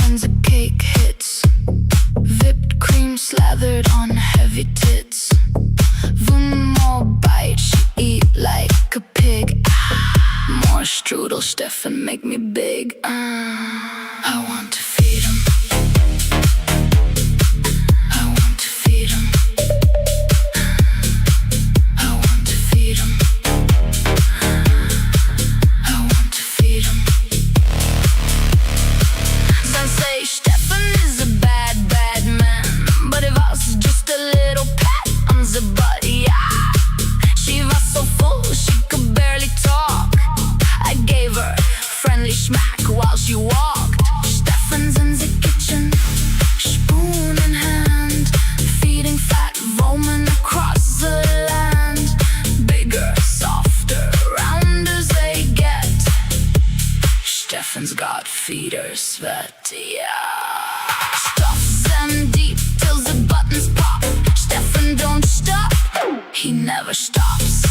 when the cake hits. Whipped cream slathered on heavy tits. One more bite, she eat like a pig. More strudel, Stefan, make me big. I want to feed him. I want to feed him. I want to feed him. I want to feed him. Some say Stefan is a bad, bad man, but if I was just a little pet on the butt, yeah. She was so full she could barely talk. I gave her friendly smack while she walked. Stefan's in the kitchen, spoon in hand, feeding fat woman across the land. Bigger, softer, round as they get. Stefan's got feeder sweat, yeah. Stuffs them deep till the buttons pop. Stefan don't stop, he never stops.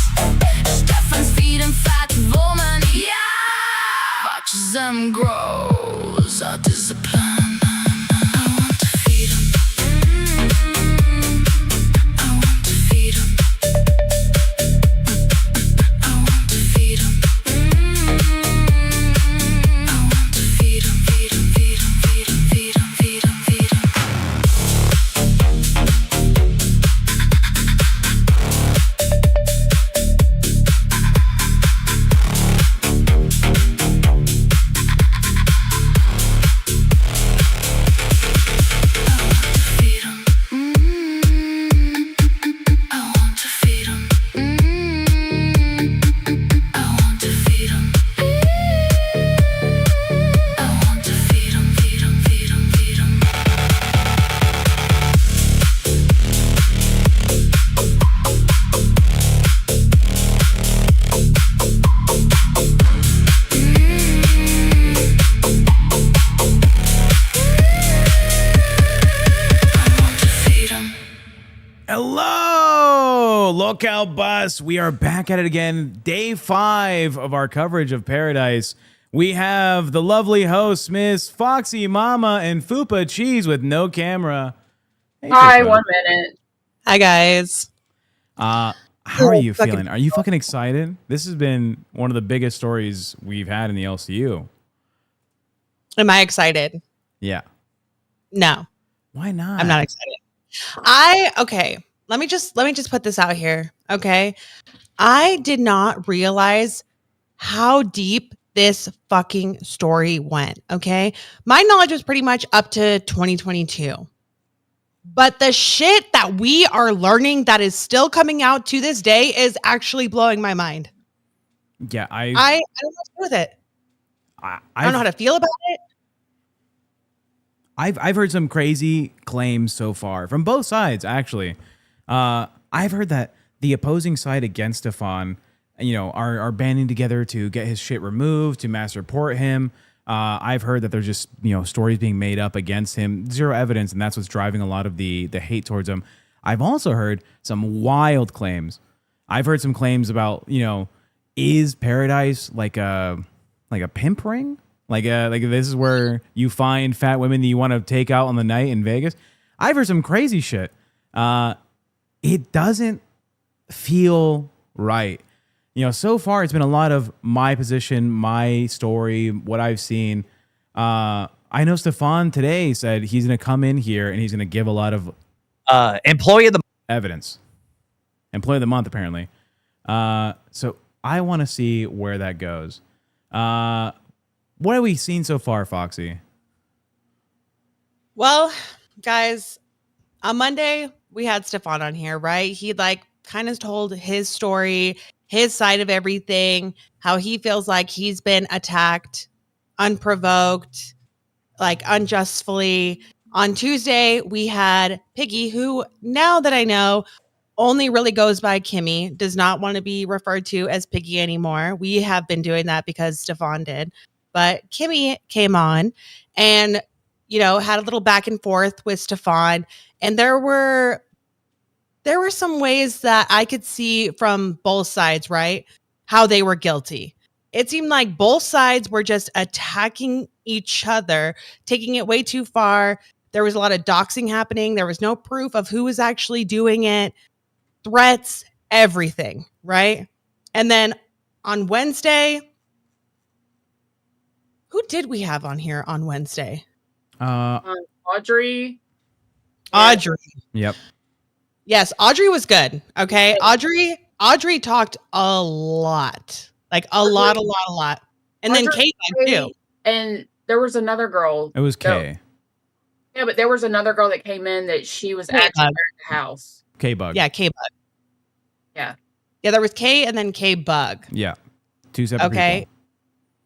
Stefan's feeding fat woman, yeah. Watch them grow, that is the plan. I want to feed him. I want to feed him. I want to feed him. I want to feed him, feed him, feed him, feed him, feed him, feed him, feed him. Hello, Locale Bus. We are back at it again. Day 5 of our coverage of Pearadise. We have the lovely hosts, Miss Foxy Mama and Fupa Cheese with no camera. Hey, Hi, Fupa. 1 minute. Hi, guys. How are you feeling? Are you fucking excited? This has been one of the biggest stories we've had in the LCU. Am I excited? Yeah. No, Why not? I'm not excited. Okay. Let me just put this out here. Okay. I did not realize how deep this fucking story went. Okay. My knowledge was pretty much up to 2022. But the shit that we are learning that is still coming out to this day is actually blowing my mind. Yeah, I don't know what to do with it. I don't know how to feel about it. I've heard some crazy claims so far from both sides, actually. I've heard that the opposing side against Stefan, are banding together to get his shit removed, to mass report him. I've heard that there's just, stories being made up against him, zero evidence, and that's what's driving a lot of the hate towards him. I've also heard some wild claims. I've heard some claims about, is Pearadise like a pimp ring? Like this is where you find fat women that you want to take out on the night in Vegas. I've heard some crazy shit. It doesn't feel right. So far it's been a lot of my position, my story, what I've seen. I know Stefan today said he's going to come in here and he's going to give a lot of employee of the evidence. Employee of the month, apparently. So I want to see where that goes. What have we seen so far, Foxy? Well, guys, on Monday, we had Stefan on here, right? He kind of told his story, his side of everything, how he feels like he's been attacked, unprovoked, unjustly. On Tuesday, we had Piggy, who, now that I know, only really goes by Kimmy, does not want to be referred to as Piggy anymore. We have been doing that because Stefan did. But Kimmy came on and, had a little back and forth with Stefan. And there were some ways that I could see from both sides, right? How they were guilty. it seemed like both sides were just attacking each other, taking it way too far. There was a lot of doxing happening. There was no proof of who was actually doing it, threats, everything, right? And then on Wednesday, who did we have on here on Wednesday? Audrey. Audrey. Yep. Yes, Audrey was good. Okay. Audrey talked a lot. Like a lot. And then Audrey, Kate too. And there was another girl. It was Kay. Yeah, but there was another girl that came in that she was actually at the house. K-Bug. Yeah, K-Bug. Yeah. Yeah, there was K and then K-Bug. Yeah. Two separate people.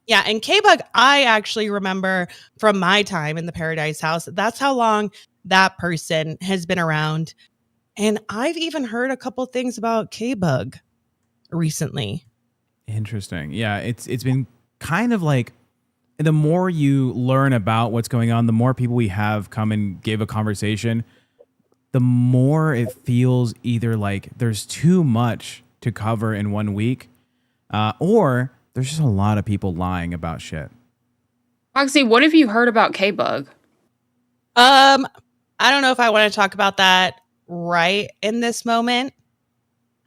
Yeah, and K-Bug, I actually remember from my time in the Pearadise house. That's how long that person has been around. And I've even heard a couple things about K-Bug recently. Interesting. Yeah, it's been kind of like the more you learn about what's going on, the more people we have come and give a conversation, the more it feels either like there's too much to cover in 1 week, or there's just a lot of people lying about shit. Foxy, what have you heard about K-Bug? I don't know if I want to talk about that right in this moment.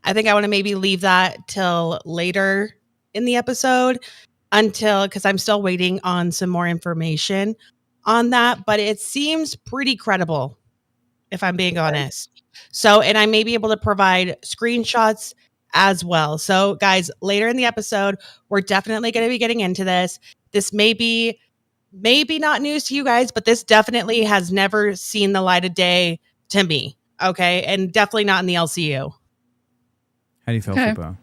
I think I want to maybe leave that till later in the episode because I'm still waiting on some more information on that, but it seems pretty credible if I'm being honest. So, and I may be able to provide screenshots as well. So guys, later in the episode, we're definitely going to be getting into this. This may be not news to you guys, but this definitely has never seen the light of day to me. Okay. And definitely not in the LCU. How do you feel, Fupo?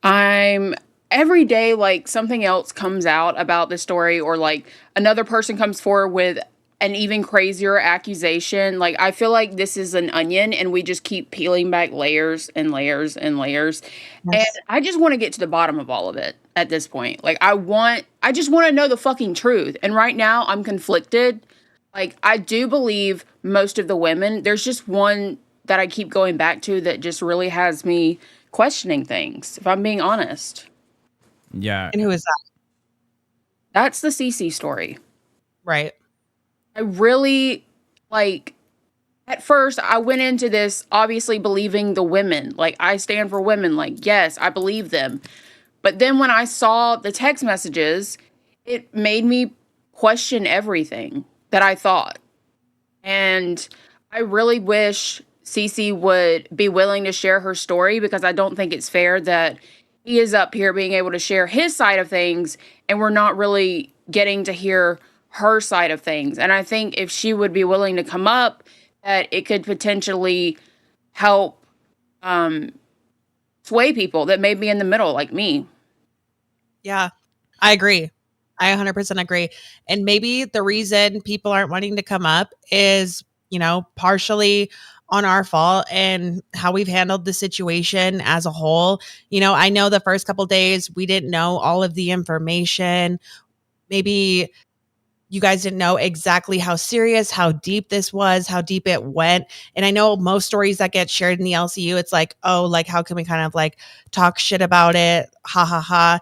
I'm every day, like something else comes out about the story, or like another person comes forward with an even crazier accusation. Like, I feel like this is an onion and we just keep peeling back layers and layers and layers. Yes. And I just want to get to the bottom of all of it at this point. Like, I just want to know the fucking truth. And right now I'm conflicted. Like, I do believe most of the women. There's just one that I keep going back to that just really has me questioning things, if I'm being honest. Yeah. And who is that? That's the CC story. Right. I really, like, at first I went into this obviously believing the women. Like, I stand for women. Like, yes, I believe them. But then when I saw the text messages, it made me question everything that I thought. And I really wish Cece would be willing to share her story, because I don't think it's fair that he is up here being able to share his side of things and we're not really getting to hear her side of things. And I think if she would be willing to come up, that it could potentially help sway people that may be in the middle like me. Yeah, I agree. I 100% agree. And maybe the reason people aren't wanting to come up is, partially on our fault and how we've handled the situation as a whole. I know the first couple days we didn't know all of the information. Maybe you guys didn't know exactly how serious, how deep this was, how deep it went. And I know most stories that get shared in the LCU, it's like, oh, like, how can we kind of like talk shit about it? Ha ha ha.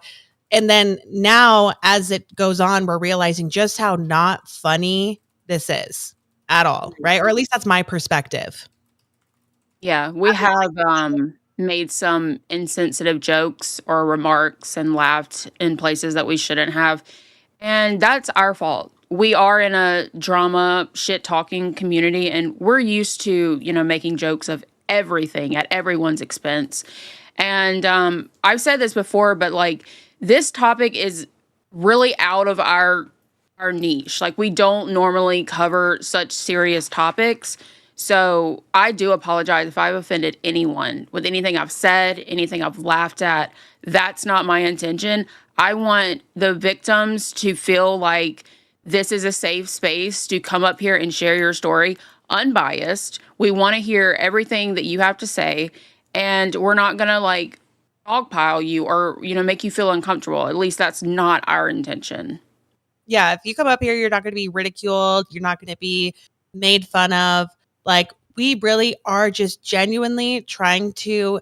And then now as it goes on, we're realizing just how not funny this is at all. Right. Or at least that's my perspective. Yeah, we have made some insensitive jokes or remarks and laughed in places that we shouldn't have. And that's our fault. We are in a drama shit talking community, and we're used to, making jokes of everything at everyone's expense. And I've said this before, but like, this topic is really out of our niche. Like, we don't normally cover such serious topics. So I do apologize if I've offended anyone with anything I've said, anything I've laughed at. That's not my intention. I want the victims to feel like this is a safe space to come up here and share your story unbiased. We want to hear everything that you have to say, and we're not going to like dogpile you or, make you feel uncomfortable. At least that's not our intention. Yeah. If you come up here, you're not going to be ridiculed. You're not going to be made fun of. Like, we really are just genuinely trying to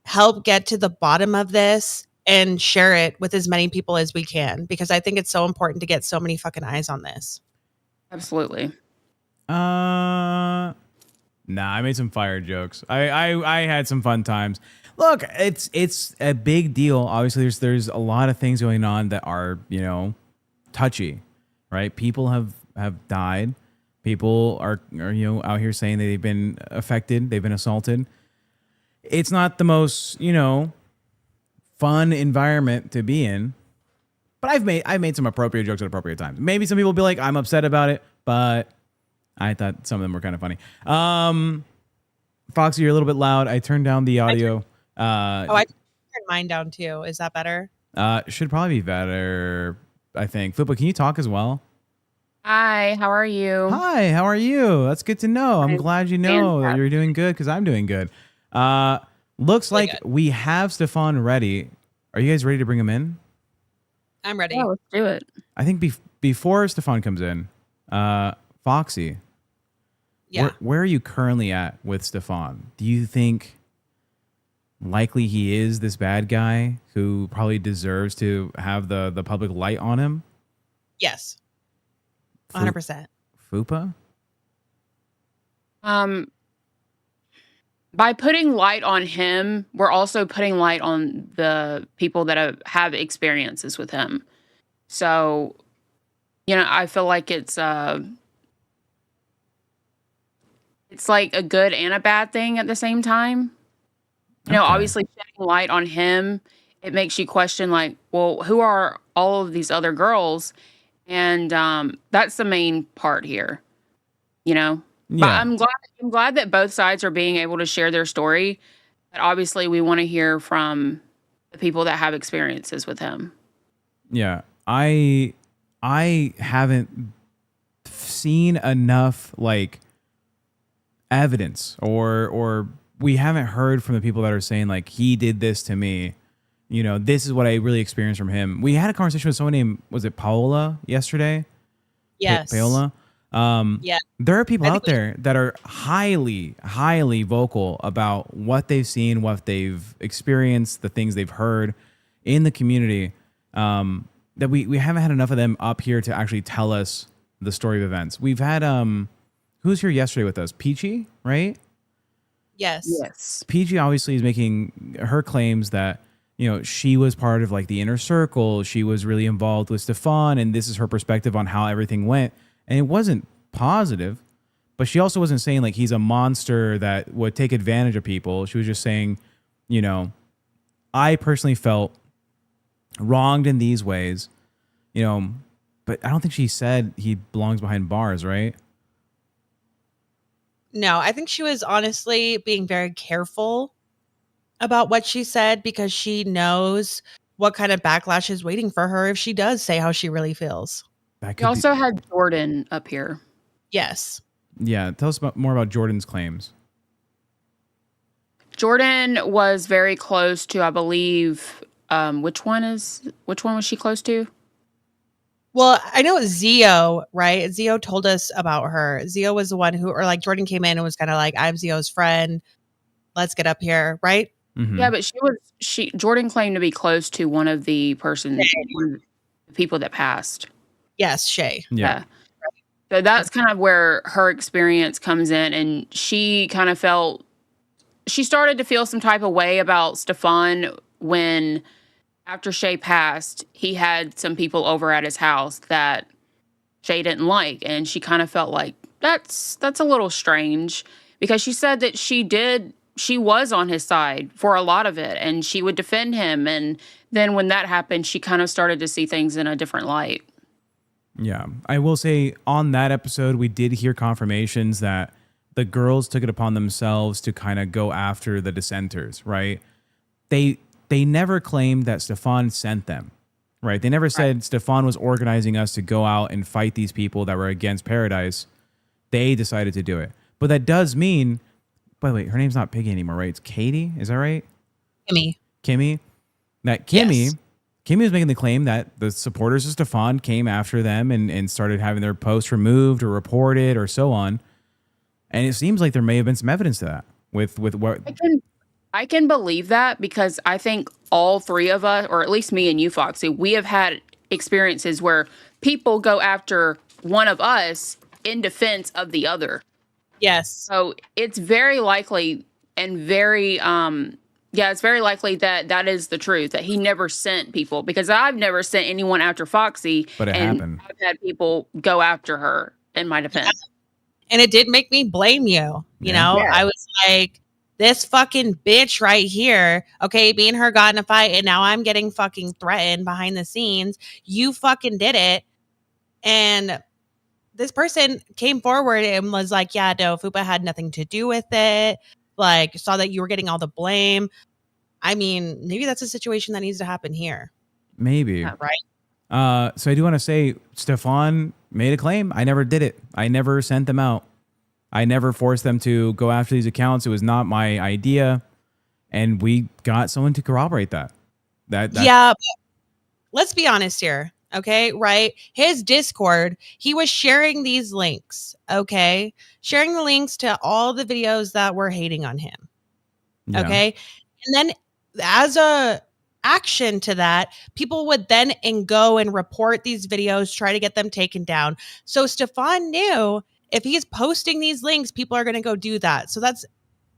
help get to the bottom of this and share it with as many people as we can, because I think it's so important to get so many fucking eyes on this. Absolutely. Nah, I made some fire jokes. I had some fun times. Look, it's a big deal. Obviously, there's a lot of things going on that are, you know, touchy, right? People have died. People are you know, out here saying that they've been affected, they've been assaulted. It's not the most, you know, fun environment to be in. But I've made some appropriate jokes at appropriate times. Maybe some people will be like, I'm upset about it, but I thought some of them were kind of funny. Foxy, you're a little bit loud. I turned down the audio. I turned mine down too. Is that better? Should probably be better, I think. Fupa, can you talk as well? Hi, how are you? Hi, how are you? That's good to know. I'm glad you know that you're doing good, because I'm doing good. Looks like we have Stefan ready. Are you guys ready to bring him in? I'm ready. Yeah, let's do it. I think before Stefan comes in, Foxy, Yeah. where are you currently at with Stefan? Do you think likely he is this bad guy who probably deserves to have the public light on him? Yes. 100%. Fupa? By putting light on him, we're also putting light on the people that have experiences with him. So, you know, I feel like it's like a good and a bad thing at the same time. You know, Okay. obviously shedding light on him, it makes you question, like, well, who are all of these other girls? And that's the main part here, you know? But Yeah. I'm glad that both sides are being able to share their story. But obviously we want to hear from the people that have experiences with him. Yeah. I haven't seen enough like evidence or we haven't heard from the people that are saying like he did this to me. You know, this is what I really experienced from him. We had a conversation with someone named, was it Paola yesterday? Yes. Paola. Yeah. There are people I out think there that are highly, highly vocal about what they've seen, what they've experienced, the things they've heard in the community. That we haven't had enough of them up here to actually tell us the story of events. We've had who was here yesterday with us? Peachy, right? Yes. Yes. Peachy obviously is making her claims that, you know, she was part of like the inner circle. She was really involved with Stefan, and this is her perspective on how everything went. And it wasn't positive, but she also wasn't saying like he's a monster that would take advantage of people. She was just saying, you know, I personally felt wronged in these ways, you know, but I don't think she said he belongs behind bars, right? No, I think she was honestly being very careful about what she said, because she knows what kind of backlash is waiting for her if she does say how she really feels. That We could also had Jordan up here. Yes. yeah. Tell us more about Jordan's claims. Jordan was very close to, I believe, which one was she close to? Well, I know Zio, right? Zio told us about her. Zio was the one who, or like Jordan came in and was kind of like, I'm Zio's friend. Let's get up here, right? Mhm. Yeah, but Jordan claimed to be close to one of the people that passed. Yes, Shay. Yeah. So that's kind of where her experience comes in, and she started to feel some type of way about Stefan when, after Shay passed, he had some people over at his house that Shay didn't like, and she kind of felt like that's a little strange, because she said that she was on his side for a lot of it, and she would defend him, and then when that happened, she kind of started to see things in a different light. Yeah. I will say on that episode, we did hear confirmations that the girls took it upon themselves to kind of go after the dissenters, right? They never claimed that Stefan sent them, right? They never said Stefan was organizing us to go out and fight these people that were against Pearadise. They decided to do it. But that does mean, by the way, her name's not Piggy anymore, right? It's Katie. Is that right? Kimmy. That Kimmy, Yes. Kimmy was making the claim that the supporters of Stefan came after them and started having their posts removed or reported or so on. And it seems like there may have been some evidence to that with what. I can believe that because I think all three of us, or at least me and you, Foxy, we have had experiences where people go after one of us in defense of the other. Yes. So it's very likely and very yeah, it's very likely that that is the truth, that he never sent people, because I've never sent anyone after Foxy, But it and happened. I've had people go after her in my defense. And it did make me blame you. You Yeah. know, Yeah. I was like, this fucking bitch right here. Okay, me and her got in a fight, and now I'm getting fucking threatened behind the scenes. You fucking did it. And this person came forward and was like, yeah, no, Fupa had nothing to do with it. Like, saw that you were getting all the blame. I mean, maybe that's a situation that needs to happen here. Maybe. Right. So I do want to say, Stefan made a claim. I never did it. I never sent them out. I never forced them to go after these accounts. It was not my idea. And we got someone to corroborate that. Yeah. But let's be honest here. Okay. Right. His Discord, he was sharing these links. Okay. Sharing the links to all the videos that were hating on him. Yeah. Okay. And then as a action to that, people would then go and report these videos, try to get them taken down. So Stefan knew if he's posting these links, people are going to go do that. So that's,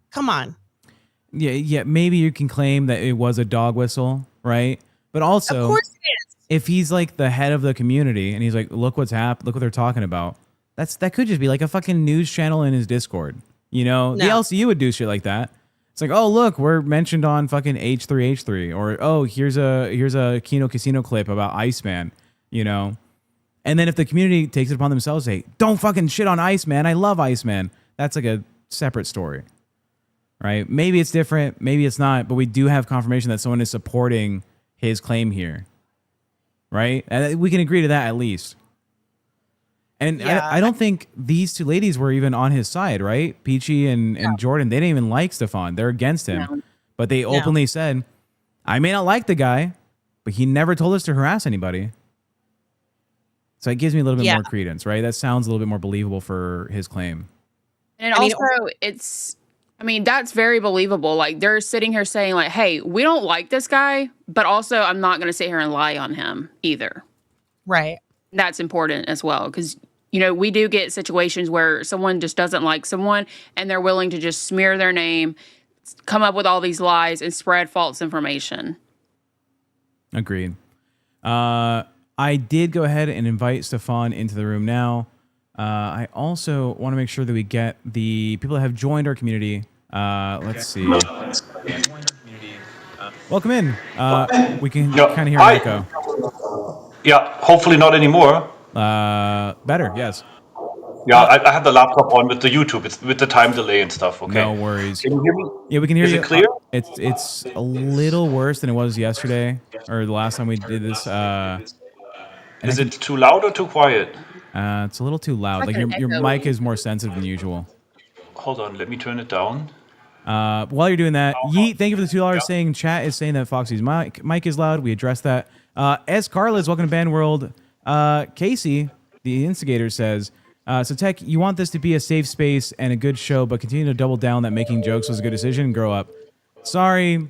come on. Yeah. Maybe you can claim that it was a dog whistle, right? But also, Of course it is. if he's like the head of the community and he's like, look what's happened, look what they're talking about. That could just be like a fucking news channel in his Discord. You know, the No. LCU would do shit like that. It's like, oh look, we're mentioned on fucking H3H3, or oh here's a Kino Casino clip about Iceman, you know. And then if the community takes it upon themselves, say, don't fucking shit on Iceman. I love Iceman. That's like a separate story, right? Maybe it's different, maybe it's not, but we do have confirmation that someone is supporting his claim here, right? And we can agree to that at least. And Yeah. I don't think these two ladies were even on his side, right? Peachy and Jordan, they didn't even like Stefan. They're against him. No. But they openly said, I may not like the guy, but he never told us to harass anybody. So it gives me a little bit more credence, right? That sounds a little bit more believable for his claim. And I mean, also, that's very believable. Like, they're sitting here saying, like, hey, we don't like this guy, but also I'm not going to sit here and lie on him either. Right. That's important as well, because, you know, we do get situations where someone just doesn't like someone and they're willing to just smear their name, come up with all these lies, and spread false information. Agreed. I did go ahead and invite Stefan into the room now. I also want to make sure that we get the people that have joined our community. Let's see. Welcome in. We can kind of hear an echo. Yeah, hopefully not anymore. Better, yes. Yeah, I have the laptop on with the YouTube. It's with the time delay and stuff. Okay. No worries. Can you hear me? Yeah, we can hear Is you. it clear? It's a little worse than it was yesterday or the last time we did this. Is it too loud or too quiet? It's a little too loud. Like an your echo. mic is more sensitive than usual. Hold on, let me turn it down. While you're doing that, Yeet, thank you for the $2 saying chat is saying that Foxy's mic is loud. We addressed that. S. Carlos, welcome to Band World. Casey, the instigator, says, so Tech, you want this to be a safe space and a good show, but continue to double down that making jokes was a good decision. Grow up. Sorry,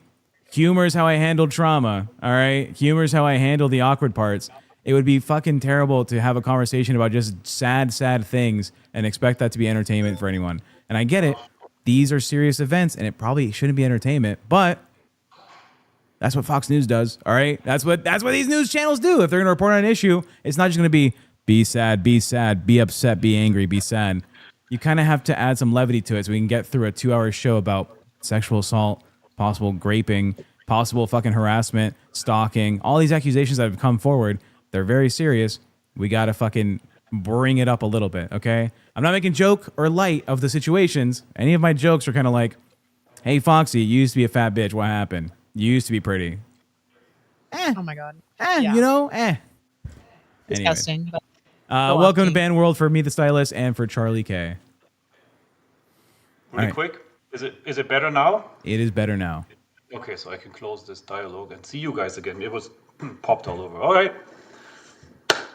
humor's how I handled trauma. All right, humor's how I handle the awkward parts. It would be fucking terrible to have a conversation about just sad things and expect that to be entertainment for anyone. And I get it. These are serious events, and it probably shouldn't be entertainment, but that's what Fox News does, all right? That's what these news channels do. If they're going to report on an issue, it's not just going to be sad, be upset, be angry, be sad. You kind of have to add some levity to it so we can get through a 2-hour show about sexual assault, possible graping, possible fucking harassment, stalking, all these accusations that have come forward. They're very serious. We got to fucking bring it up a little bit, okay? I'm not making joke or light of the situations. Any of my jokes are kind of like, hey, Foxy, you used to be a fat bitch. What happened? You used to be pretty. Oh my God. You know, Disgusting. But welcome to Band World for me, the stylist, and for Charlie K. Really right. quick. Is it better now? It is better now. Okay, so I can close this dialogue and see you guys again. It was popped all over. All right.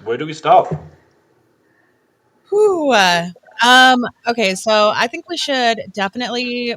Where do we start? whew, okay, so I think we should definitely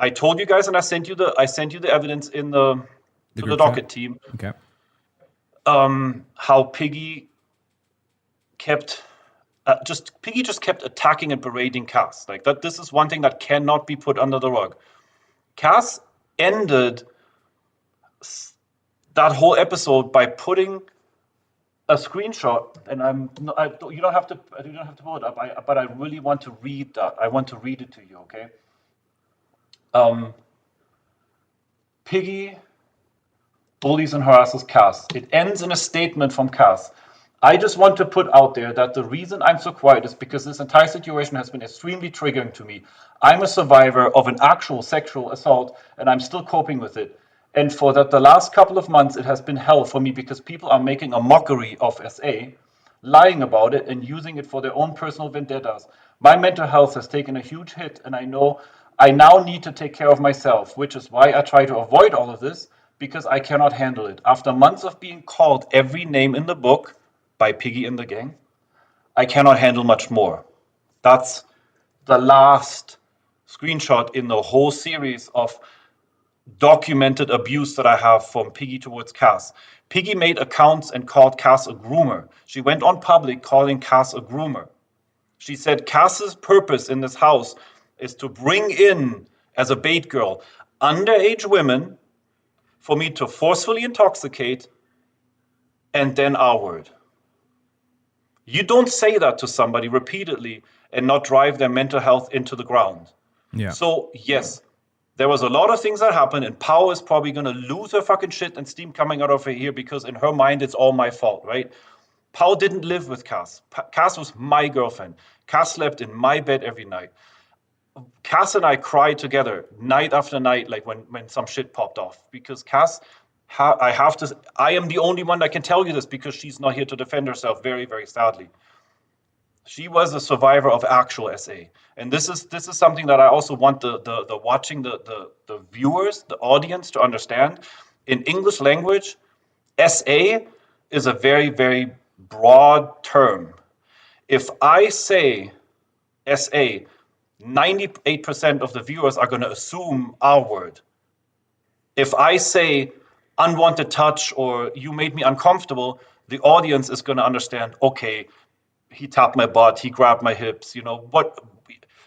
I told you guys, and I sent you the evidence in to the group docket chat? team. Okay. How Piggy kept Piggy just kept attacking and berating Cass. Like that. This is one thing that cannot be put under the rug. Cass ended that whole episode by putting a screenshot, and you don't have to pull it up. But I really want to read that. I want to read it to you. Okay. Piggy bullies and harasses Cass. It ends in a statement from Cass. I just want to put out there that the reason I'm so quiet is because this entire situation has been extremely triggering to me. I'm a survivor of an actual sexual assault, and I'm still coping with it. And for that, the last couple of months, it has been hell for me because people are making a mockery of SA, lying about it, and using it for their own personal vendettas. My mental health has taken a huge hit, and I know I now need to take care of myself, which is why I try to avoid all of this, because I cannot handle it. After months of being called every name in the book by Piggy and the gang, I cannot handle much more. That's the last screenshot in the whole series of documented abuse that I have from Piggy towards Cass. Piggy made accounts and called Cass a groomer. She went on public calling Cass a groomer. She said Cass's purpose in this house is to bring in, as a bait girl, underage women for me to forcefully intoxicate, and then our word. You don't say that to somebody repeatedly and not drive their mental health into the ground. Yeah. So, yes, there was a lot of things that happened, and Pau is probably going to lose her fucking shit and steam coming out of her ear because in her mind, it's all my fault, right? Pau didn't live with Cass. Cass was my girlfriend. Cass slept in my bed every night. Cass and I cried together night after night, like when some shit popped off. Because Cass, I am the only one that can tell you this because she's not here to defend herself, very, very sadly. She was a survivor of actual SA. And this is something that I also want the watching the viewers, the audience to understand. In English language, SA is a very, very broad term. If I say SA, 98% of the viewers are going to assume our word. If I say unwanted touch or you made me uncomfortable, the audience is going to understand, okay, he tapped my butt, he grabbed my hips, what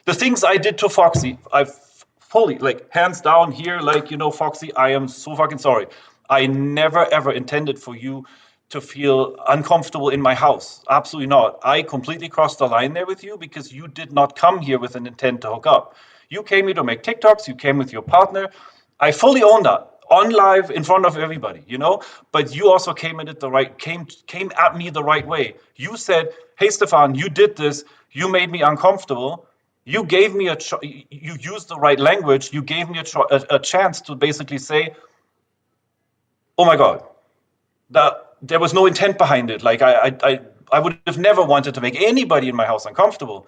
the things I did to Foxy, I've fully, like, hands down here, like, Foxy, I am so fucking sorry. I never ever intended for you to feel uncomfortable in my house. Absolutely not. I completely crossed the line there with you because you did not come here with an intent to hook up. You came here to make TikToks, you came with your partner. I fully own that. On live in front of everybody, but you also came at me the right way. You said, hey Stefan, you did this, you made me uncomfortable. You gave me you used the right language. You gave me a chance to basically say, oh my God, that there was no intent behind it. Like I would have never wanted to make anybody in my house uncomfortable.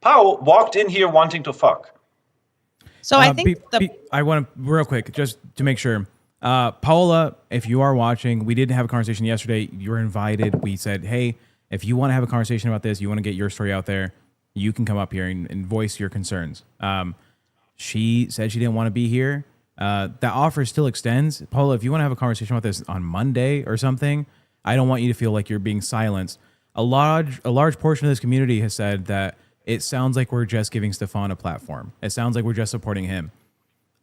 Pau walked in here wanting to fuck. So I think I want to real quick just to make sure. Paola, if you are watching, we did have a conversation yesterday. You were invited. We said, hey, if you want to have a conversation about this, you want to get your story out there, you can come up here and voice your concerns. She said she didn't want to be here. That offer still extends. Paola, if you want to have a conversation about this on Monday or something, I don't want you to feel like you're being silenced. A large portion of this community has said that it sounds like we're just giving Stefan a platform. It sounds like we're just supporting him.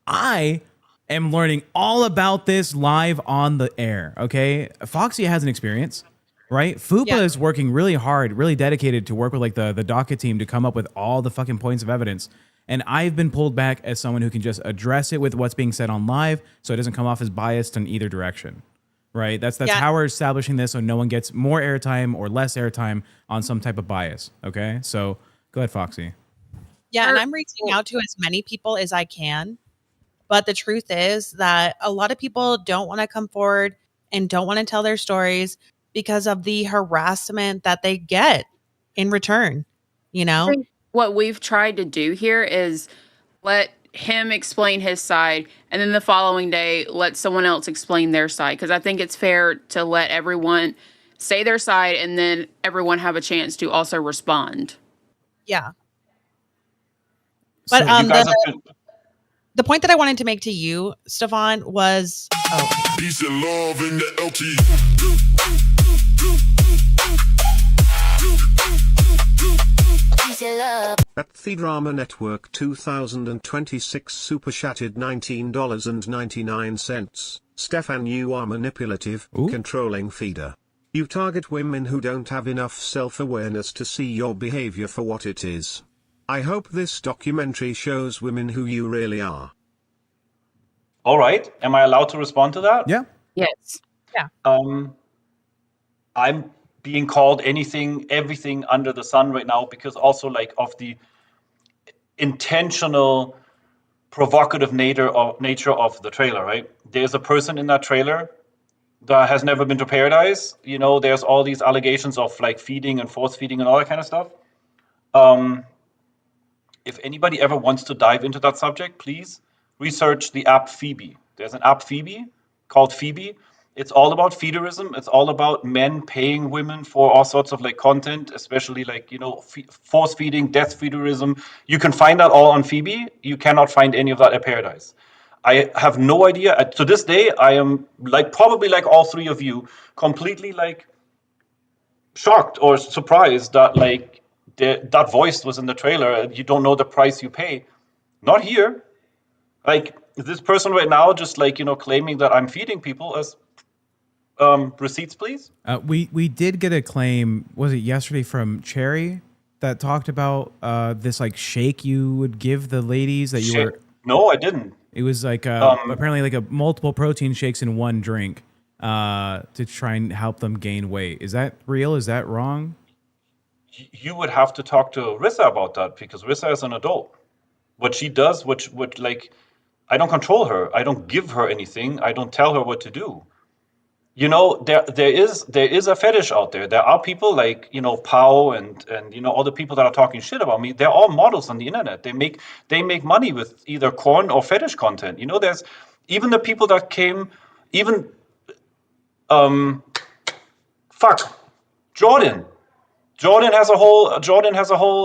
I am learning all about this live on the air, okay? Foxy has an experience, right? Fupa is working really hard, really dedicated to work with like the docket team to come up with all the fucking points of evidence. And I've been pulled back as someone who can just address it with what's being said on live so it doesn't come off as biased in either direction, right? That's how we're establishing this so no one gets more airtime or less airtime on some type of bias, okay? So go ahead, Foxy. Yeah, and I'm reaching out to as many people as I can. But the truth is that a lot of people don't want to come forward and don't want to tell their stories because of the harassment that they get in return, I think what we've tried to do here is let him explain his side, and then the following day, let someone else explain their side. Because I think it's fair to let everyone say their side and then everyone have a chance to also respond. Yeah. So But the point that I wanted to make to you, Stefan, was Peace and love in the LT. At the Drama Network 2026 Super Chatted $19.99. Stefan, you are manipulative, controlling feeder. You target women who don't have enough self-awareness to see your behavior for what it is. I hope this documentary shows women who you really are. All right. Am I allowed to respond to that? Yeah. Yes. I'm being called everything under the sun right now because also like of the intentional provocative nature of the trailer, right? There's a person in that trailer that has never been to Paradise. You know, there's all these allegations of like feeding and force feeding and all that kind of stuff. If anybody ever wants to dive into that subject, please research the app Phoebe. There's an app Phoebe called Phoebe. It's all about feederism. It's all about men paying women for all sorts of like content, especially like, you know, force feeding, death feederism. You can find that all on Phoebe. You cannot find any of that at Paradise. I have no idea. To this day, I am like probably like all three of you, completely like shocked or surprised that like that voice was in the trailer and you don't know the price you pay. Not here. Like this person right now, just like, you know, claiming that I'm feeding people as receipts, please. We did get a claim. Was it yesterday from Cherry that talked about this like shake you would give the ladies that you were? No, I didn't. It was like apparently like a multiple protein shakes in one drink to try and help them gain weight. Is that real? Is that wrong? You would have to talk to Rissa about that because Rissa is an adult. What she does, which like, I don't control her. I don't give her anything. I don't tell her what to do. You know, there is a fetish out there. There are people like, you know, Pau and you know, all the people that are talking shit about me. They're all models on the internet. They make money with either porn or fetish content. You know, there's even the people that came, even Jordan. Jordan has a whole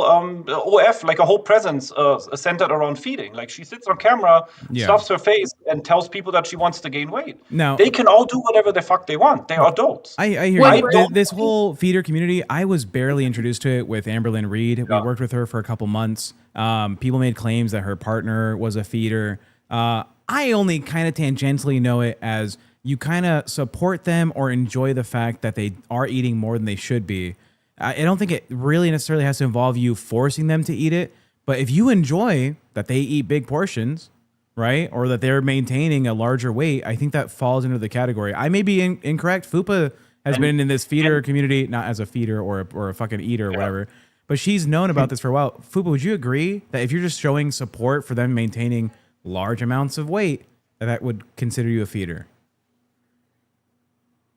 OF, like a whole presence centered around feeding. Like she sits on camera, stuffs her face, and tells people that she wants to gain weight. Now they can all do whatever the fuck they want. They're adults. I hear you. This whole feeder community, I was barely introduced to it with Amberlynn Reed. We worked with her for a couple months. People made claims that her partner was a feeder. I only kind of tangentially know it as you kind of support them or enjoy the fact that they are eating more than they should be. I don't think it really necessarily has to involve you forcing them to eat it. But if you enjoy that they eat big portions, right, or that they're maintaining a larger weight, I think that falls into the category. I may be incorrect. Fupa has been in this feeder community, not as a feeder or a fucking eater or whatever, but she's known about this for a while. Fupa, would you agree that if you're just showing support for them maintaining large amounts of weight, that would consider you a feeder?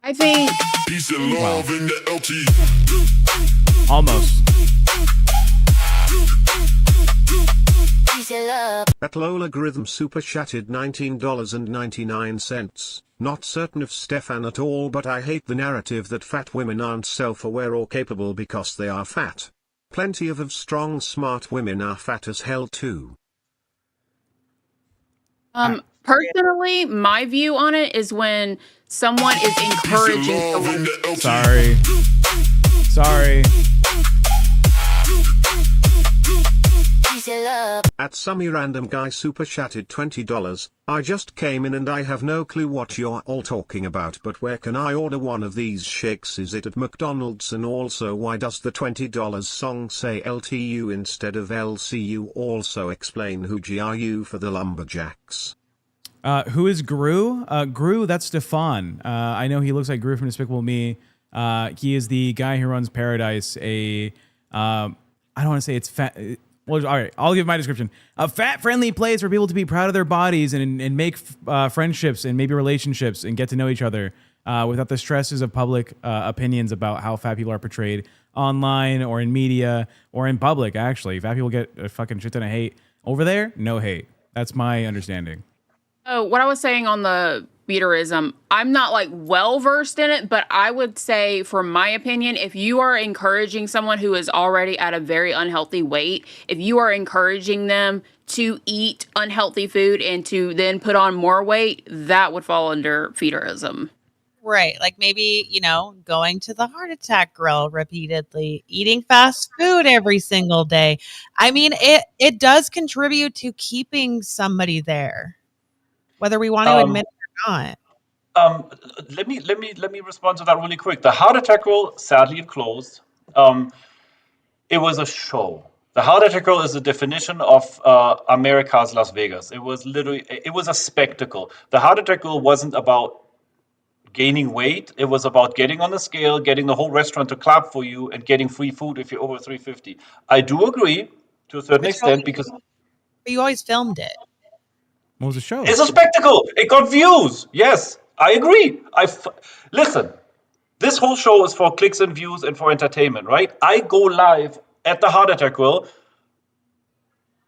I think Peace and love in the LT. Almost. At Logarithm Super Chatted $19.99. Not certain of Stefan at all, but I hate the narrative that fat women aren't self-aware or capable because they are fat. Plenty of strong, smart women are fat as hell too. Personally, my view on it is when someone is encouraging someone. Sorry. At some random guy super chatted $20. I just came in and I have no clue what you're all talking about, but where can I order one of these shakes? Is it at McDonald's? And also, why does the $20 song say LTU instead of LCU? Also explain who GRU for the lumberjacks. Who is Gru? Gru, that's Stefan. I know he looks like Gru from Despicable Me. He is the guy who runs Pearadise. I don't want to say it's fat. Well, all right, I'll give my description. A fat-friendly place for people to be proud of their bodies and make friendships and maybe relationships and get to know each other without the stresses of public opinions about how fat people are portrayed online or in media or in public, actually. Fat people get a fucking shit ton of hate. Over there, no hate. That's my understanding. Oh, what I was saying on the, feederism, I'm not like well versed in it, but I would say, from my opinion, if you are encouraging someone who is already at a very unhealthy weight, if you are encouraging them to eat unhealthy food and to then put on more weight, that would fall under feederism. Right. Like maybe, going to the heart attack grill repeatedly, eating fast food every single day. I mean, it does contribute to keeping somebody there, whether we want to admit it or not. Um, let me respond to that really quick. The heart attack roll, sadly, it closed. Um, it was a show. The heart attack roll is the definition of America's Las Vegas. It was literally, it was a spectacle. The heart attack roll wasn't about gaining weight. It was about getting on the scale, getting the whole restaurant to clap for you, and getting free food if you're over 350. I do agree to a certain extent because But you always filmed it. What was the show? it's a spectacle. It got views. Yes, I agree. Listen. This whole show is for clicks and views and for entertainment, right? I go live at the Heart Attack Grill.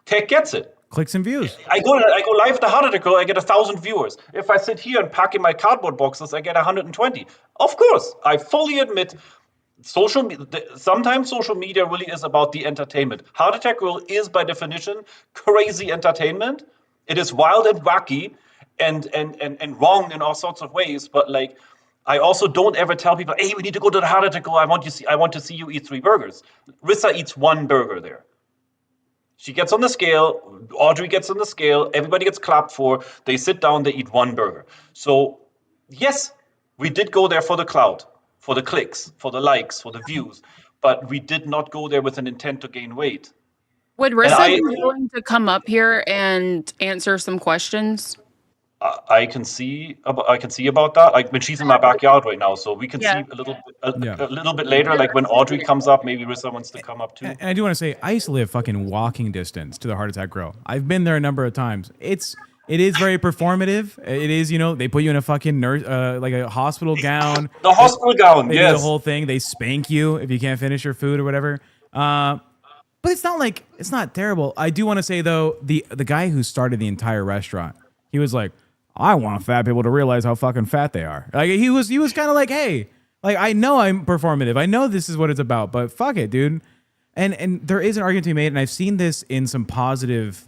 Tech gets it. Clicks and views. I go live at the Heart Attack Grill. I get 1,000 viewers. If I sit here and pack in my cardboard boxes, I get 120. Of course, I fully admit. Sometimes social media really is about the entertainment. Heart Attack Grill is by definition crazy entertainment. It is wild and wacky and wrong in all sorts of ways. But like, I also don't ever tell people, hey, we need to go to the Heart Attack Grill. I want to see you eat 3 burgers. Rissa eats 1 burger there. She gets on the scale. Audrey gets on the scale. Everybody gets clapped for. They sit down. They eat 1 burger. So yes, we did go there for the clout, for the clicks, for the likes, for the views, but we did not go there with an intent to gain weight. Would Rissa be willing to come up here and answer some questions? I can see about that. Like when she's in my backyard right now, so we can see a little bit later. Like when Audrey comes up, maybe Rissa wants to come up too. And I do want to say, I used to live fucking walking distance to the Heart Attack Grill. I've been there a number of times. It is very performative. It is, they put you in a fucking like a hospital gown. The hospital gown, they yes. do the whole thing. They spank you if you can't finish your food or whatever. But it's not terrible. I do want to say though, the guy who started the entire restaurant, he was like, I want fat people to realize how fucking fat they are. Like he was kind of like, hey, like I know I'm performative. I know this is what it's about, but fuck it, dude. And there is an argument to be made, and I've seen this in some positive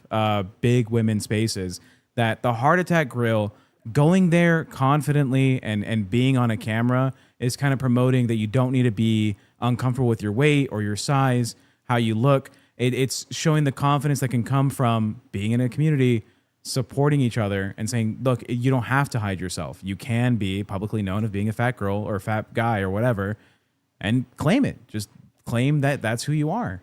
big women spaces, that the Heart Attack Grill, going there confidently and being on a camera is kind of promoting that you don't need to be uncomfortable with your weight or your size, how you look. It's showing the confidence that can come from being in a community, supporting each other and saying, look, you don't have to hide yourself. You can be publicly known as being a fat girl or a fat guy or whatever, and claim it. Just claim that that's who you are.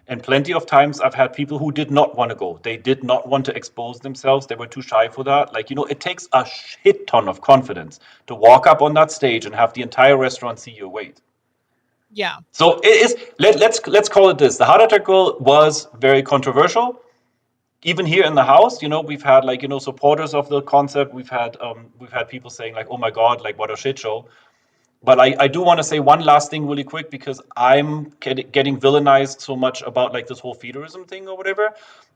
And plenty of times I've had people who did not want to go. They did not want to expose themselves. They were too shy for that. Like, it takes a shit ton of confidence to walk up on that stage and have the entire restaurant see your weight. Yeah. So it is. Let's call it this. The Heart Attack Grill was very controversial. Even here in the house, we've had supporters of the concept. We've had people saying like, "Oh my God, like what a shit show." But I do want to say one last thing really quick, because I'm getting villainized so much about like this whole feederism thing or whatever.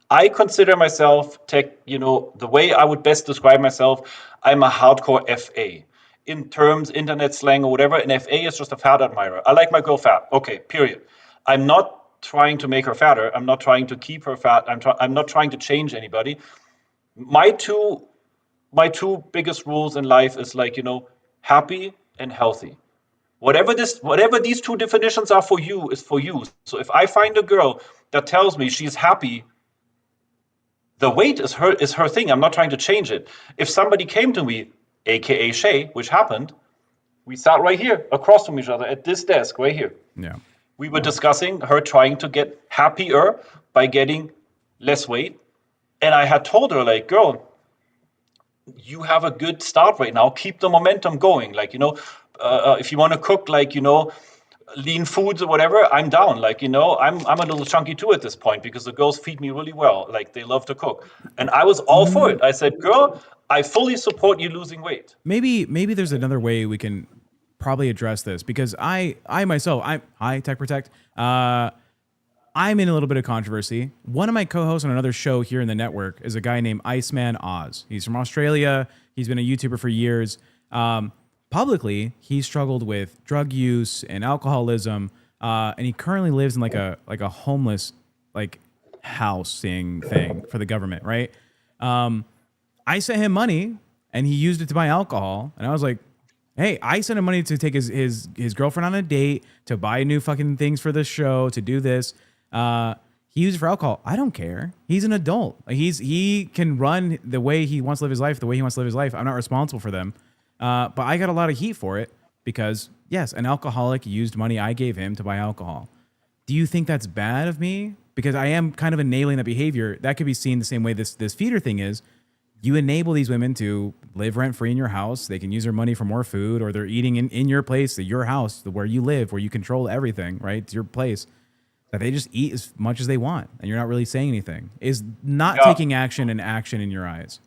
I consider myself the way I would best describe myself, I'm a hardcore FA. In terms, internet slang or whatever, an FA is just a fat admirer. I like my girl fat. Okay, period. I'm not trying to make her fatter. I'm not trying to keep her fat. I'm not trying to change anybody. My two biggest rules in life is happy and healthy. Whatever these 2 definitions are for you is for you. So if I find a girl that tells me she's happy, the weight is her thing. I'm not trying to change it. If somebody came to me, aka Shay, which happened, we sat right here across from each other at this desk right here. Yeah. We were discussing her trying to get happier by getting less weight. And I had told her, like, girl, you have a good start right now. Keep the momentum going. Like, if you want to cook, lean foods or whatever, I'm down. I'm a little chunky too at this point because the girls feed me really well. Like, they love to cook. And I was all for it. I said, girl, I fully support you losing weight. Maybe there's another way we can probably address this, because I myself, hi Tech Protect. I'm in a little bit of controversy. One of my co-hosts on another show here in the network is a guy named Iceman Oz. He's from Australia. He's been a YouTuber for years. Publicly, he struggled with drug use and alcoholism, and he currently lives in like a homeless like housing thing for the government, right? I sent him money, and he used it to buy alcohol, and I was like, hey, I sent him money to take his girlfriend on a date, to buy new fucking things for the show, to do this. He used it for alcohol. I don't care. He's an adult. Like, he can run the way he wants to live his life, the way he wants to live his life. I'm not responsible for them. But I got a lot of heat for it because, yes, an alcoholic used money I gave him to buy alcohol. Do you think that's bad of me? Because I am kind of enabling that behavior. That could be seen the same way this feeder thing is. You enable these women to live rent-free in your house. They can use their money for more food, or they're eating in your place, your house, where you live, where you control everything, right? It's your place. That they just eat as much as they want, and you're not really saying anything. Is not taking action an action in your eyes?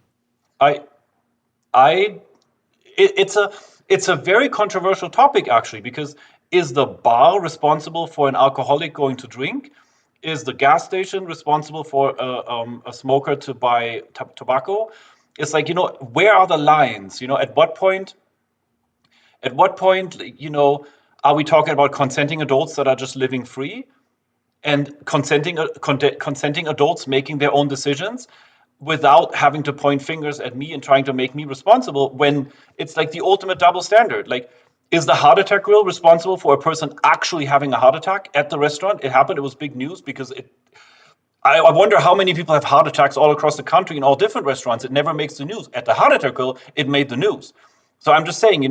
It's a very controversial topic, actually, because is the bar responsible for an alcoholic going to drink? Is the gas station responsible for a smoker to buy tobacco? It's like, where are the lines? At what point, are we talking about consenting adults that are just living free, and consenting adults making their own decisions without having to point fingers at me and trying to make me responsible, when it's like the ultimate double standard? Like, is the heart attack grill responsible for a person actually having a heart attack at the restaurant? It happened. It was big news because I wonder how many people have heart attacks all across the country in all different restaurants. It never makes the news. At the heart attack grill, it made the news. So I'm just saying,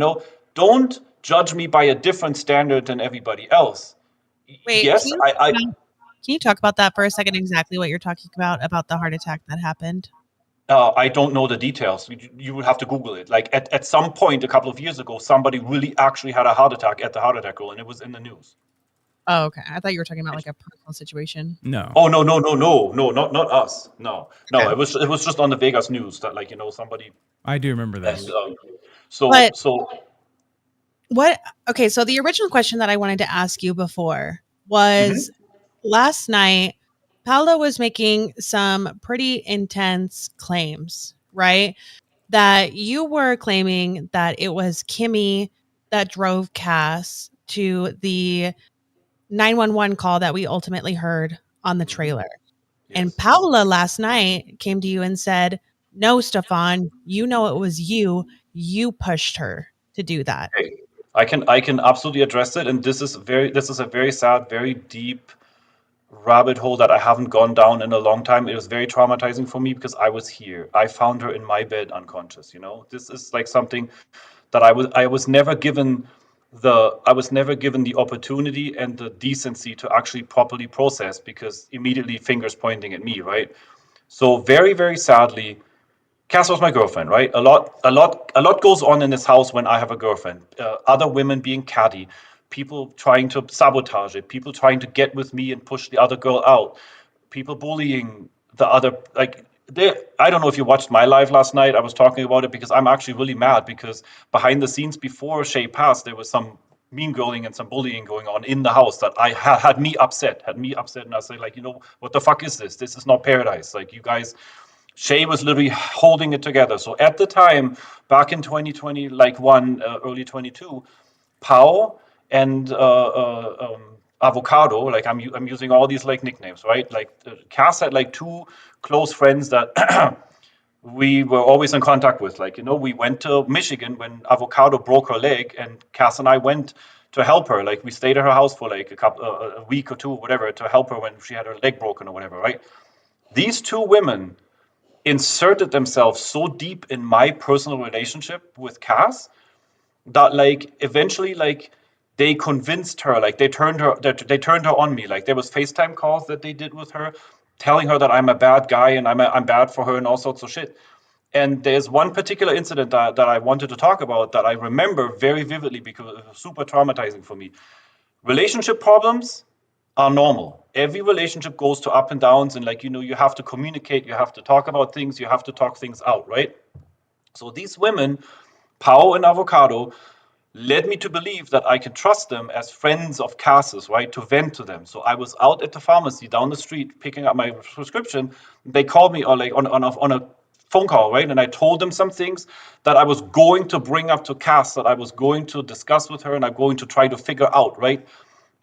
don't judge me by a different standard than everybody else. Wait, yes, can you talk about that for a second? Exactly what you're talking about the heart attack that happened. I don't know the details. You would have to Google it. Like at some point a couple of years ago, somebody really actually had a heart attack at the heart attack grill, and it was in the news. Oh, okay. I thought you were talking about like a personal situation. No. Oh, no, not us. No, Okay. it was just on the Vegas news that, like, somebody. I do remember this. And, But- so What? Okay, so the original question that I wanted to ask you before was last night, Paolo was making some pretty intense claims, right? That you were claiming that it was Kimmy that drove Cass to the 911 call that we ultimately heard on the trailer. And yes. Paola last night came to you and said, no, Stefan, it was you. You pushed her to do that. Okay. I can absolutely address it, and this is a very sad, very deep rabbit hole that I haven't gone down in a long time. It was very traumatizing for me because I was here. I found her in my bed unconscious. This is like something that I was never given the opportunity and the decency to actually properly process, because immediately fingers pointing at me, right? So very, very sadly, Cass was my girlfriend, right? A lot goes on in this house when I have a girlfriend. Other women being catty, people trying to sabotage it, people trying to get with me and push the other girl out, people bullying the other. I don't know if you watched my live last night. I was talking about it because I'm actually really mad, because behind the scenes before Shay passed, there was some mean girling and some bullying going on in the house that I had me upset. And I said, like, what the fuck is this? This is not Pearadise. Like, you guys. Shay was literally holding it together. So at the time, back in 2020, early 22, Pau and Avocado, like I'm using all these like nicknames, right? Like Cass had like two close friends that we were always in contact with. Like, we went to Michigan when Avocado broke her leg, and Cass and I went to help her. Like, we stayed at her house for like a week or two, or whatever, to help her when she had her leg broken or whatever, right? These two women inserted themselves so deep in my personal relationship with Cass that, like, eventually, like, they convinced her, like, they turned her on me. Like, there was FaceTime calls that they did with her, telling her that I'm a bad guy and I'm bad for her and all sorts of shit. And there's one particular incident that I wanted to talk about that I remember very vividly because it was super traumatizing for me. Relationship problems are normal. Every relationship goes to up and downs, and, like, you have to communicate, you have to talk about things, you have to talk things out, right? So these women, Pau and Avocado, led me to believe that I could trust them as friends of Cass's, right, to vent to them. So I was out at the pharmacy down the street picking up my prescription. They called me, or like on a phone call, right? And I told them some things that I was going to bring up to Cass, that I was going to discuss with her, and I'm going to try to figure out, right?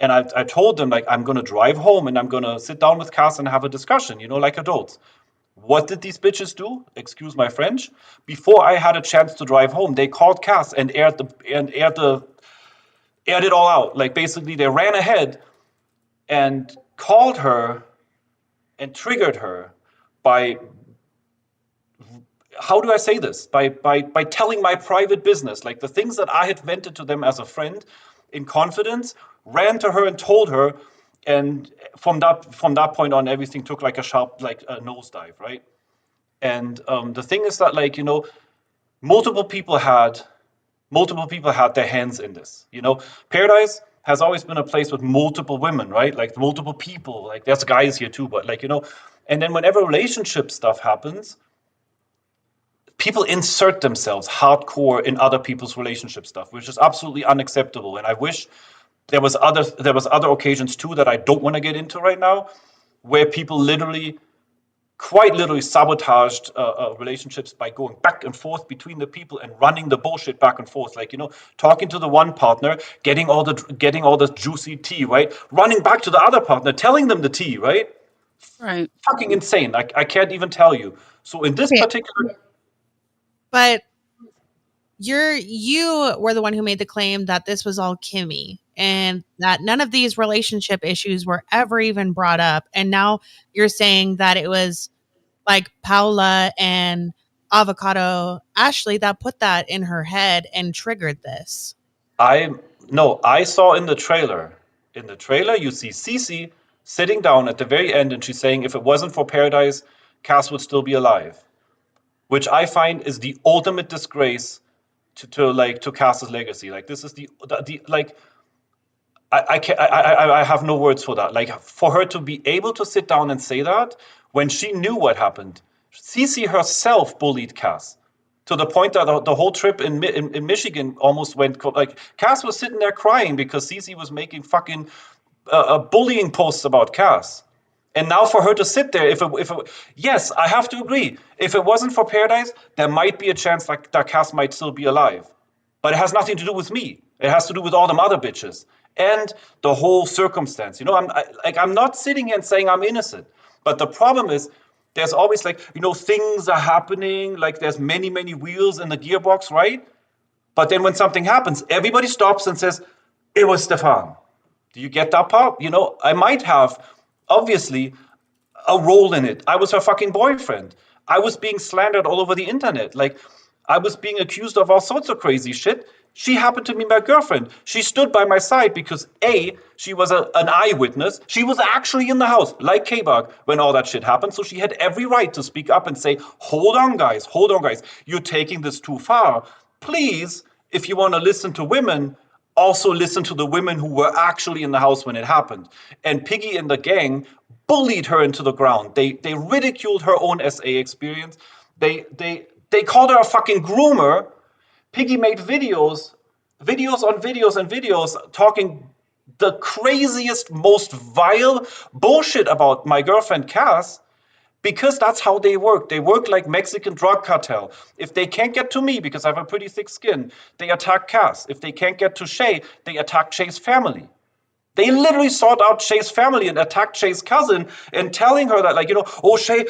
And I told them, like, I'm going to drive home and I'm going to sit down with Cass and have a discussion, like adults. What did these bitches do? Excuse my French. Before I had a chance to drive home, they called Cass and aired it all out. Like, basically, they ran ahead and called her and triggered her by, how do I say this? By telling my private business, like the things that I had vented to them as a friend in confidence, ran to her and told her, and from that point on, everything took like a sharp, like a nosedive, right? And the thing is that, like, multiple people had their hands in this. Paradise has always been a place with multiple women, right? Like multiple people. Like there's guys here too, but like, and then whenever relationship stuff happens, people insert themselves hardcore in other people's relationship stuff, which is absolutely unacceptable. And I wish there was other occasions too that I don't want to get into right now, where people quite literally sabotaged relationships by going back and forth between the people and running the bullshit back and forth. Like, talking to the one partner, getting all the juicy tea, right? Running back to the other partner, telling them the tea, right? Right. Fucking insane. I can't even tell you. So in this Okay. particular, But you were the one who made the claim that this was all Kimmy and that none of these relationship issues were ever even brought up. And now you're saying that it was like Paula and Avocado Ashley that put that in her head and triggered this. I saw in the trailer. In the trailer, you see Cece sitting down at the very end, and she's saying, if it wasn't for Paradise, Cass would still be alive, which I find is the ultimate disgrace to Cass's legacy. Like, this is the like, I can't, I have no words for that. Like, for her to be able to sit down and say that when she knew what happened. Cece herself bullied Cass to the point that the whole trip in Michigan almost went, like, Cass was sitting there crying because Cece was making fucking bullying posts about Cass. And now for her to sit there, yes, I have to agree. If it wasn't for Paradise, there might be a chance that Cass might still be alive. But it has nothing to do with me. It has to do with all them other bitches and the whole circumstance. I'm not sitting here and saying I'm innocent. But the problem is, there's always, like, things are happening. Like, there's many, many wheels in the gearbox, right? But then when something happens, everybody stops and says, it was Stefan. Do you get that part? I might have, obviously, a role in it. I was her fucking boyfriend. I was being slandered all over the internet. Like, I was being accused of all sorts of crazy shit. She happened to be my girlfriend. She stood by my side because, A, she was an eyewitness. She was actually in the house, like K-Bug, when all that shit happened. So she had every right to speak up and say, hold on, guys. You're taking this too far. Please, if you want to listen to women, also listen to the women who were actually in the house when it happened. And Piggy and the gang bullied her into the ground. They ridiculed her own SA experience. They called her a fucking groomer. Piggy made videos on videos talking the craziest, most vile bullshit about my girlfriend Cass, because that's how they work. They work like Mexican drug cartel. If they can't get to me because I have a pretty thick skin, they attack Cass. If they can't get to Shay, they attack Shay's family. They literally sought out Shay's family and attacked Shay's cousin and telling her that, like, oh, Shay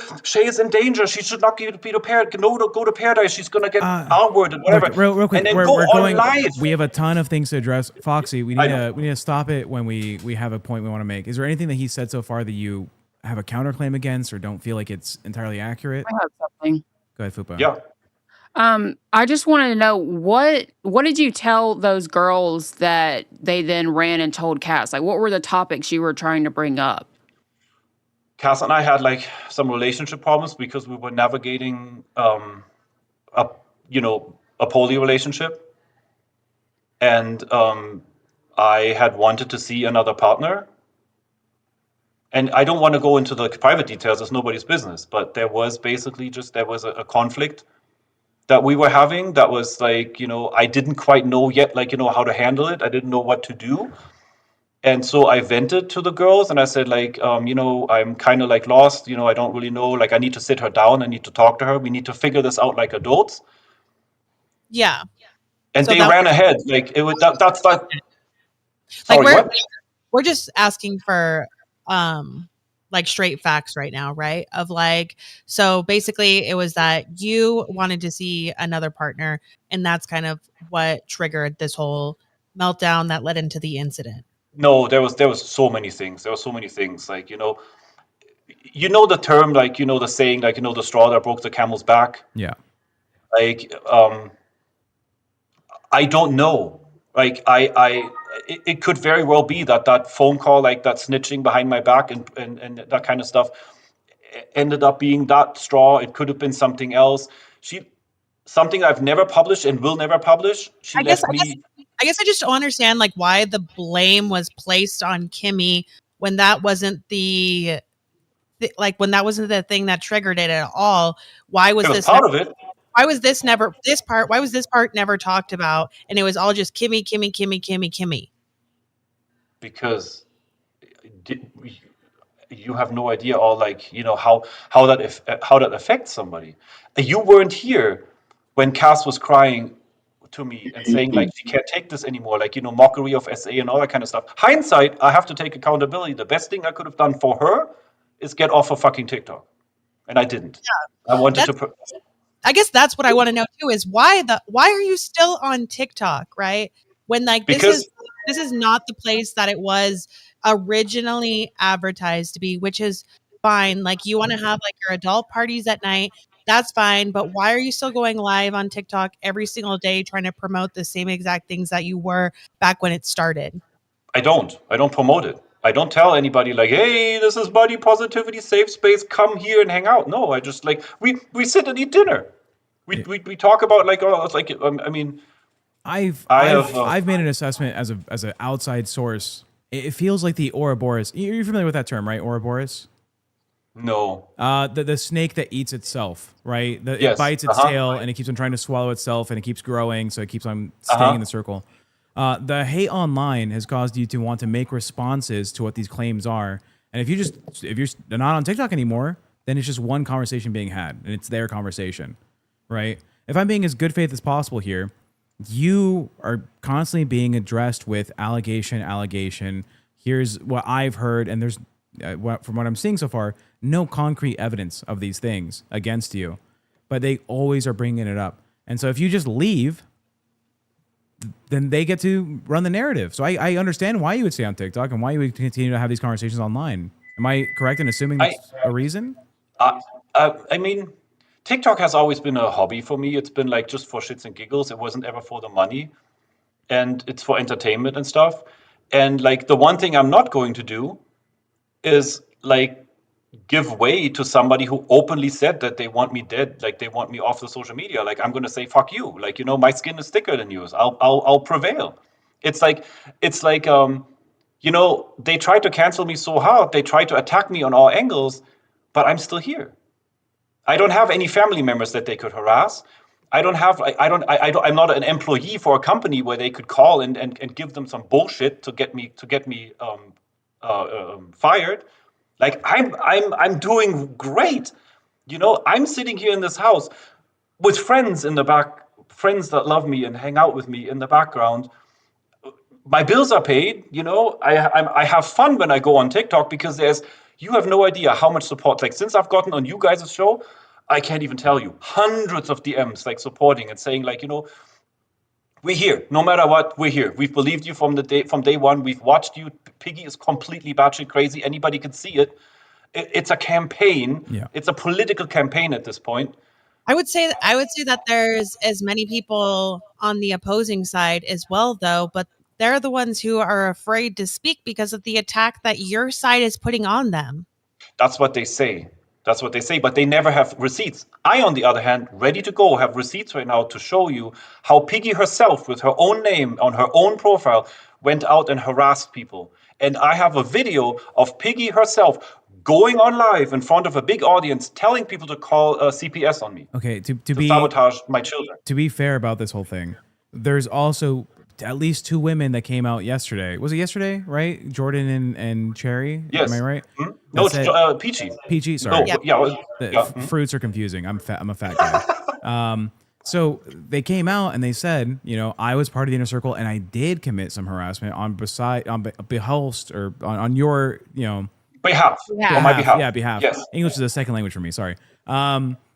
is in danger. She should not go to Paradise. She's going to get outward and whatever. Look, real quick, and then we're go on going live. We have a ton of things to address. Foxy, we need to stop it when we have a point we want to make. Is there anything that he said so far that you have a counterclaim against or don't feel like it's entirely accurate? I have something. Go ahead, Fupa. Yeah. I just wanted to know what did you tell those girls that they then ran and told Cass? Like, what were the topics you were trying to bring up? Cass and I had, like, some relationship problems because we were navigating a poly relationship, and I had wanted to see another partner. And I don't want to go into the private details; it's nobody's business. But there was basically a conflict that we were having that was, like, I didn't quite know yet, like, how to handle it. I didn't know what to do. And so I vented to the girls and I said, like, I'm kind of like lost. I don't really know. Like, I need to sit her down. I need to talk to her. We need to figure this out like adults. Yeah. And So they that ran ahead. Like, that's like, like sorry, what? we're just asking for like straight facts right now, right? Of like, so basically it was that you wanted to see another partner, and that's kind of what triggered this whole meltdown that led into the incident. No, there was so many things. There were so many things. Like, the term, like, the saying, like, the straw that broke the camel's back. Yeah. Like, I don't know. Like, it could very well be that phone call, like that snitching behind my back and that kind of stuff ended up being that straw. It could have been something else. Something I've never published and will never publish. She I guess left me. I guess I just don't understand like why the blame was placed on Kimmy when that wasn't like when that wasn't the thing that triggered it at all. Why was It was this part of it why was this never this part why was this part never talked about, and it was all just Kimmy, Kimmy, Kimmy, Kimmy, Kimmy? because you have no idea all, like, how that affects somebody. You weren't here when Cass was crying to me and saying, like, she can't take this anymore, like, mockery of SA and all that kind of stuff. Hindsight, I have to take accountability. The best thing I could have done for her is get off of fucking TikTok, and I didn't. I wanted to. I guess that's what I want to know too, is why are you still on TikTok, right? When like Because this is not the place that it was originally advertised to be, which is fine. Like you want to have like your adult parties at night, that's fine, but why are you still going live on TikTok every single day trying to promote the same exact things that you were back when it started? I don't promote it. I don't tell anybody, like, hey, this is body positivity safe space, come here and hang out. No, I just, like, we sit and eat dinner. We talk about, like, oh, it's like, I mean, I've made an assessment as an outside source. It feels like the Ouroboros. You're familiar with that term, right? Ouroboros. no. The snake that eats itself, right? It Yes. bites its tail and it keeps on trying to swallow itself, and it keeps growing, so it keeps on staying in the circle. The hate online has caused you to want to make responses to what these claims are, and if you're not on TikTok anymore, then it's just one conversation being had, and it's their conversation, right? If I'm being as good faith as possible here, you are constantly being addressed with allegation. Here's what I've heard, and there's from what I'm seeing so far, no concrete evidence of these things against you, but they always are bringing it up. And so if you just leave, then they get to run the narrative. So I understand why you would stay on TikTok and why you would continue to have these conversations online. Am I correct in assuming that's a reason? I mean, TikTok has always been a hobby for me. It's been like just for shits and giggles. It wasn't ever for the money, and it's for entertainment and stuff. And like the one thing I'm not going to do is like give way to somebody who openly said that they want me dead, like they want me off the social media. Like I'm going to say fuck you. Like, my skin is thicker than yours. I'll prevail. It's like they tried to cancel me so hard. They tried to attack me on all angles, but I'm still here. I don't have any family members that they could harass. I'm not an employee for a company where they could call and give them some bullshit to get me fired. Like I'm doing great. I'm sitting here in this house with friends in the back, friends that love me and hang out with me in the background. My bills are paid. I have fun when I go on TikTok because you have no idea how much support. Like since I've gotten on you guys' show, I can't even tell you, hundreds of DMs like supporting and saying like, we're here. No matter what, we're here. We've believed you from day one. We've watched you. Piggy is completely batshit crazy. Anybody can see it. It's a campaign. Yeah. It's a political campaign at this point. I would say that there's as many people on the opposing side as well, though, but they're the ones who are afraid to speak because of the attack that your side is putting on them. That's what they say. But they never have receipts. I, on the other hand, ready to go, have receipts right now to show you how Piggy herself, with her own name on her own profile, went out and harassed people. And I have a video of Piggy herself going on live in front of a big audience, telling people to call CPS on me. Okay, to sabotage my children. To be fair about this whole thing, there's also at least 2 women that came out yesterday. Was it yesterday, right? Jordan and Cherry. Yes. Am I right? Hmm? No, That it's said- Peachy. PG. No, Sorry. Yep. yeah, Fruits are confusing. I'm fat. I'm a fat guy. So they came out and they said, I was part of the inner circle and I did commit some harassment on behalf or on your, behalf. Yeah. On my behalf. Yeah, behalf. Yes. English is a second language for me. Sorry.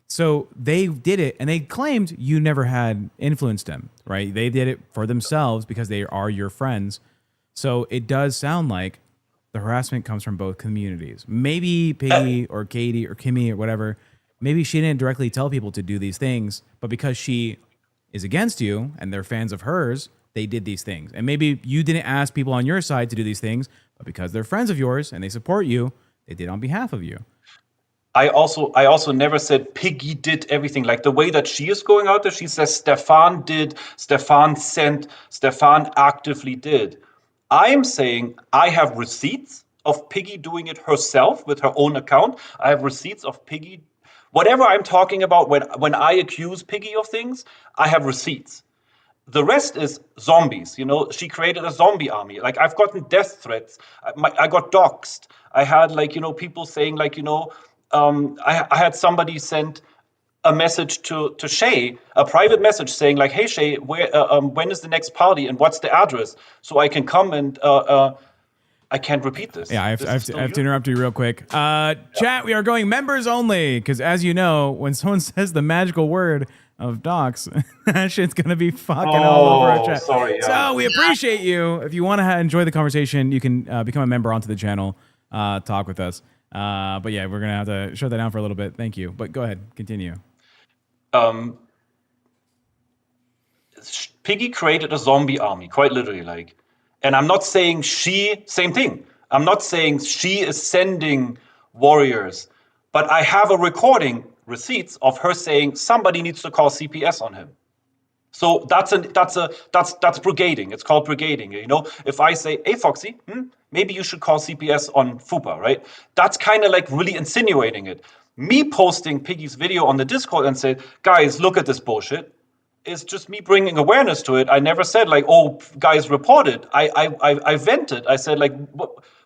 So they did it and they claimed you never had influenced them, right? They did it for themselves because they are your friends. So it does sound like the harassment comes from both communities. Maybe Piggy or Katie or Kimmy or whatever, maybe she didn't directly tell people to do these things, but because she is against you and they're fans of hers, they did these things. And maybe you didn't ask people on your side to do these things, but because they're friends of yours and they support you, they did on behalf of you. I also never said Piggy did everything. Like the way that she is going out there, she says Stefan did, Stefan sent, Stefan actively did. I'm saying I have receipts of Piggy doing it herself with her own account. I have receipts of Piggy, whatever I'm talking about when I accuse Piggy of things, I have receipts. The rest is zombies. She created a zombie army. Like I've gotten death threats. I got doxxed. I had people saying I had somebody send a message to Shay, a private message saying like, hey Shay, when is the next party and what's the address so I can come and I can't repeat this. Yeah, I have to interrupt you real quick. Chat, we are going members only because as you know, when someone says the magical word of docs, that shit's gonna be fucking all over our chat. Sorry, yeah. So we appreciate you. If you want to enjoy the conversation, you can become a member onto the channel, talk with us. But yeah, we're gonna have to shut that down for a little bit. Thank you. But go ahead, continue. Piggy created a zombie army, quite literally, and I'm not saying same thing. I'm not saying she is sending warriors, but I have a receipts of her saying somebody needs to call CPS on him. So that's brigading. It's called brigading. If I say, hey Foxy, maybe you should call CPS on Fupa, right? That's kind of like really insinuating it. Me posting Piggy's video on the Discord and say, guys, look at this bullshit. It's just me bringing awareness to it. I never said oh, guys, report it. I vented. I said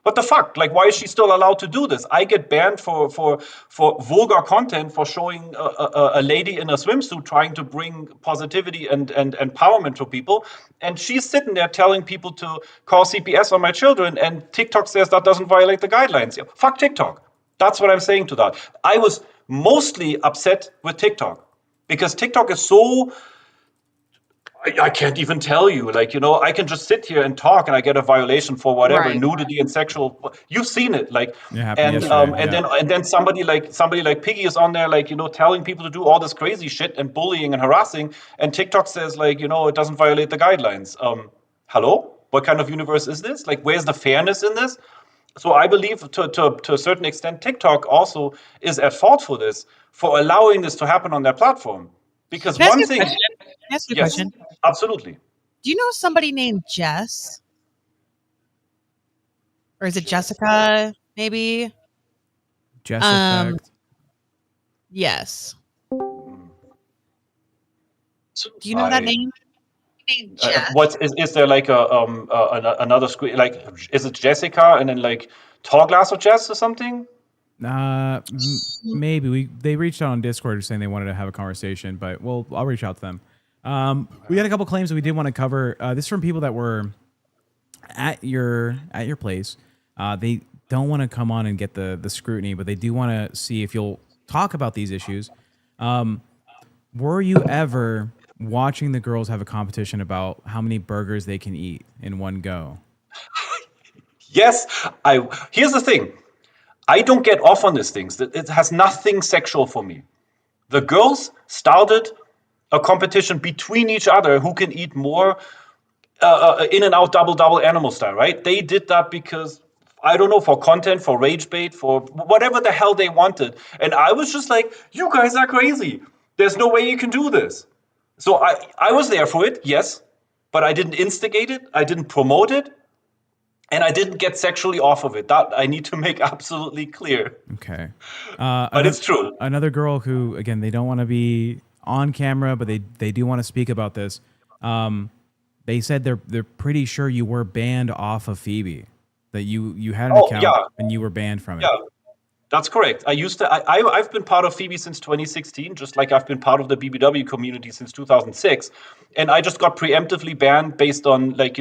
what the fuck? Why is she still allowed to do this? I get banned for vulgar content for showing a lady in a swimsuit trying to bring positivity and empowerment to people, and she's sitting there telling people to call CPS on my children, and TikTok says that doesn't violate the guidelines. Yeah, fuck TikTok. That's what I'm saying to that. I was mostly upset with TikTok because TikTok is so. I can't even tell you. I can just sit here and talk, and I get a violation for whatever Right. nudity and sexual. You've seen it, It happened yesterday, and then somebody like Piggy is on there, telling people to do all this crazy shit and bullying and harassing, and TikTok says it doesn't violate the guidelines. Hello, what kind of universe is this? Where's the fairness in this? So I believe to a certain extent, TikTok also is at fault for this, for allowing this to happen on their platform. Because Can I ask one you a thing, question? Can I ask you a yes, question? absolutely. Do you know somebody named Jess? Or is it Jessica, maybe? Jess Um, effect. Yes. Do you know that name? Named Jess. What is there another screen? Is it Jessica and then Tall Glass of Jess or something? Maybe they reached out on Discord saying they wanted to have a conversation, but I'll reach out to them. We got a couple claims that we did want to cover. This is from people that were at your place. They don't want to come on and get the scrutiny, but they do want to see if you'll talk about these issues. Were you ever watching the girls have a competition about how many burgers they can eat in one go? Yes. Here's the thing. I don't get off on these things. It has nothing sexual for me. The girls started a competition between each other who can eat more in and out double animal style, right? They did that because, I don't know, for content, for rage bait, for whatever the hell they wanted. And I was just like, you guys are crazy. There's no way you can do this. So I was there for it, yes, but I didn't instigate it. I didn't promote it. And I didn't get sexually off of it. That I need to make absolutely clear. Okay. But it's true. Another girl who, again, they don't want to be on camera, but they do want to speak about this. They they said they're pretty sure you were banned off of Phoebe, that you had an Oh, account yeah, and you were banned from it. yeah. That's correct. I've been part of Phoebe since 2016, just like I've been part of the BBW community since 2006. And I just got preemptively banned based on, like,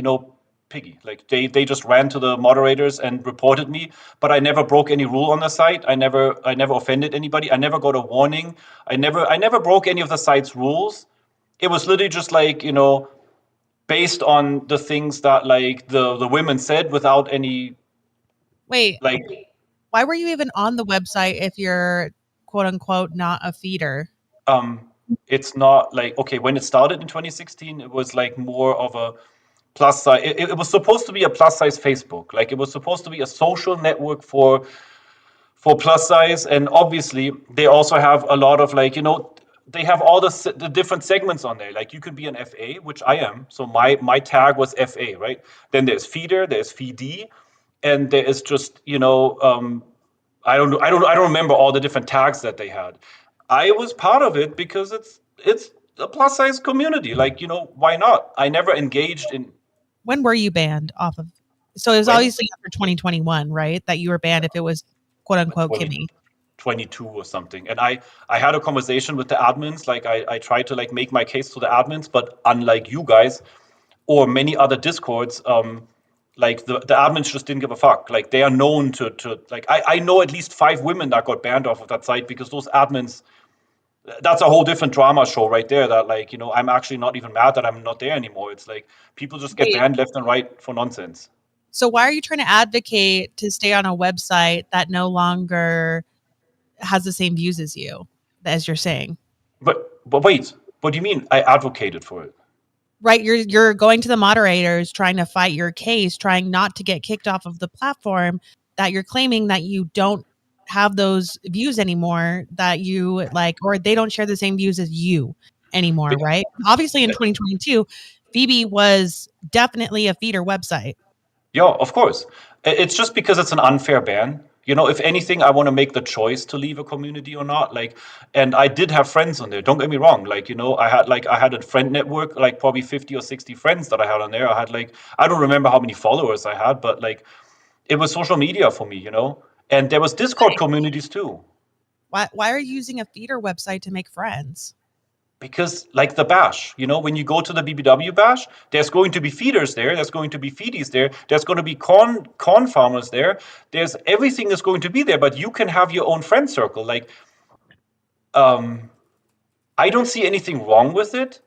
Piggy. Like, they just ran to the moderators and reported me, but I never broke any rule on the site. I never offended anybody. I never got a warning. I never broke any of the site's rules. It was literally just like, based on the things that, like, the women said without any, Wait, like, why were you even on the website if you're quote unquote not a feeder? um it's not like, okay, when it started in 2016, it was like more of a plus size. It was supposed to be a plus size Facebook. Like, it was supposed to be a social network for plus size. And obviously they also have a lot of, like, they have all the different segments on there. Like, you could be an FA, which I am, so my tag was FA, right? Then there's feeder, there's FD, and there is just, I don't remember all the different tags that they had. I was part of it because it's a plus size community. Like, why not? I never engaged in When were you banned off of? So it was when obviously after 2021, right? That you were banned if it was quote unquote 20, Kimmy. 22 or something. And I had a conversation with the admins. Like, I tried to, like, make my case to the admins, but unlike you guys or many other discords, like, the admins just didn't give a fuck. Like, they are known to like, I know at least 5 women that got banned off of that site because those admins, that's a whole different drama show right there. That, like, I'm actually not even mad that I'm not there anymore. It's like people just get Wait, banned left and right for nonsense. so why are you trying to advocate to stay on a website that no longer has the same views as you, as you're saying? But wait, what do you mean I advocated for it? Right, you're going to the moderators trying to fight your case, trying not to get kicked off of the platform, that you're claiming that you don't have those views anymore, that you like, or they don't share the same views as you anymore, Be- right? Obviously in 2022, Phoebe was definitely a feeder website. Yeah, of course. It's just because it's an unfair ban. If anything, I want to make the choice to leave a community or not. Like, and I did have friends on there. Don't get me wrong. Like, I had a friend network, like probably 50 or 60 friends that I had on there. I had, like, I don't remember how many followers I had, but, like, it was social media for me. And there was Discord communities too. Why are you using a feeder website to make friends? Because, like, the bash, when you go to the BBW bash, there's going to be feeders there, there's going to be feedies there, there's going to be corn farmers there, there's everything is going to be there, but you can have your own friend circle. Like, I don't see anything wrong with it.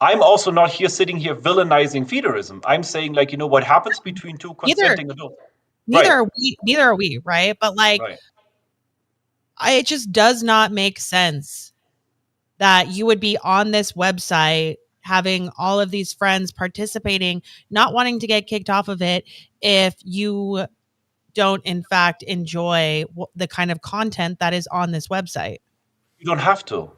I'm also not here sitting here villainizing feederism. I'm saying, like, what happens between two Neither consenting adults. neither Right, are neither are we, right? But like right. it just does not make sense that you would be on this website having all of these friends participating, not wanting to get kicked off of it if you don't in fact enjoy the kind of content that is on this website. You don't have to.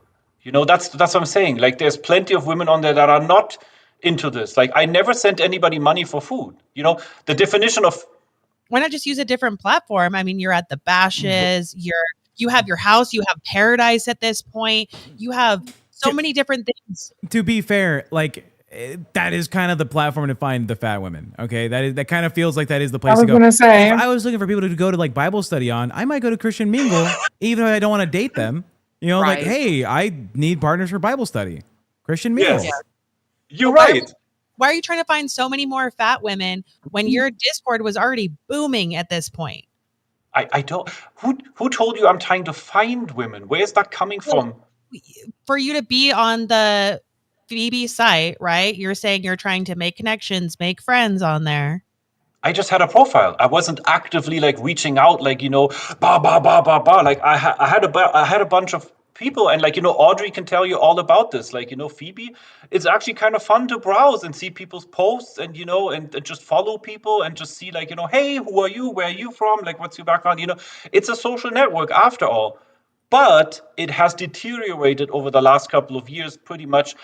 That's what I'm saying. Like, there's plenty of women on there that are not into this. Like, I never sent anybody money for food. The definition of Why not just use a different platform? I mean, you're at the bashes, you have your house, you have Pearadise at this point, you have so many different things. To be fair, like that is kind of the platform to find the fat women. Okay, that kind of feels like that is the place to go. gonna say. If I was looking for people to go to, like, Bible study on, I might go to Christian Mingle, even though I don't want to date them. Like, Right. hey, I need partners for Bible study. Christian Mingle. yes, you're Why- right. Why are you trying to find so many more fat women when your Discord was already booming at this point? I don't. Who told you I'm trying to find women? Where is that coming from? For you to be on the Phoebe site, right? You're saying you're trying to make connections, make friends on there. I just had a profile. I wasn't actively, like, reaching out, like, ba ba ba ba ba. Like, I had a bunch of people, and, like, Audrey can tell you all about this. Like, Phoebe, it's actually kind of fun to browse and see people's posts, and and just follow people and just see, like, hey, who are you? Where are you from? Like, what's your background? It's a social network after all. But it has deteriorated over the last couple of years pretty much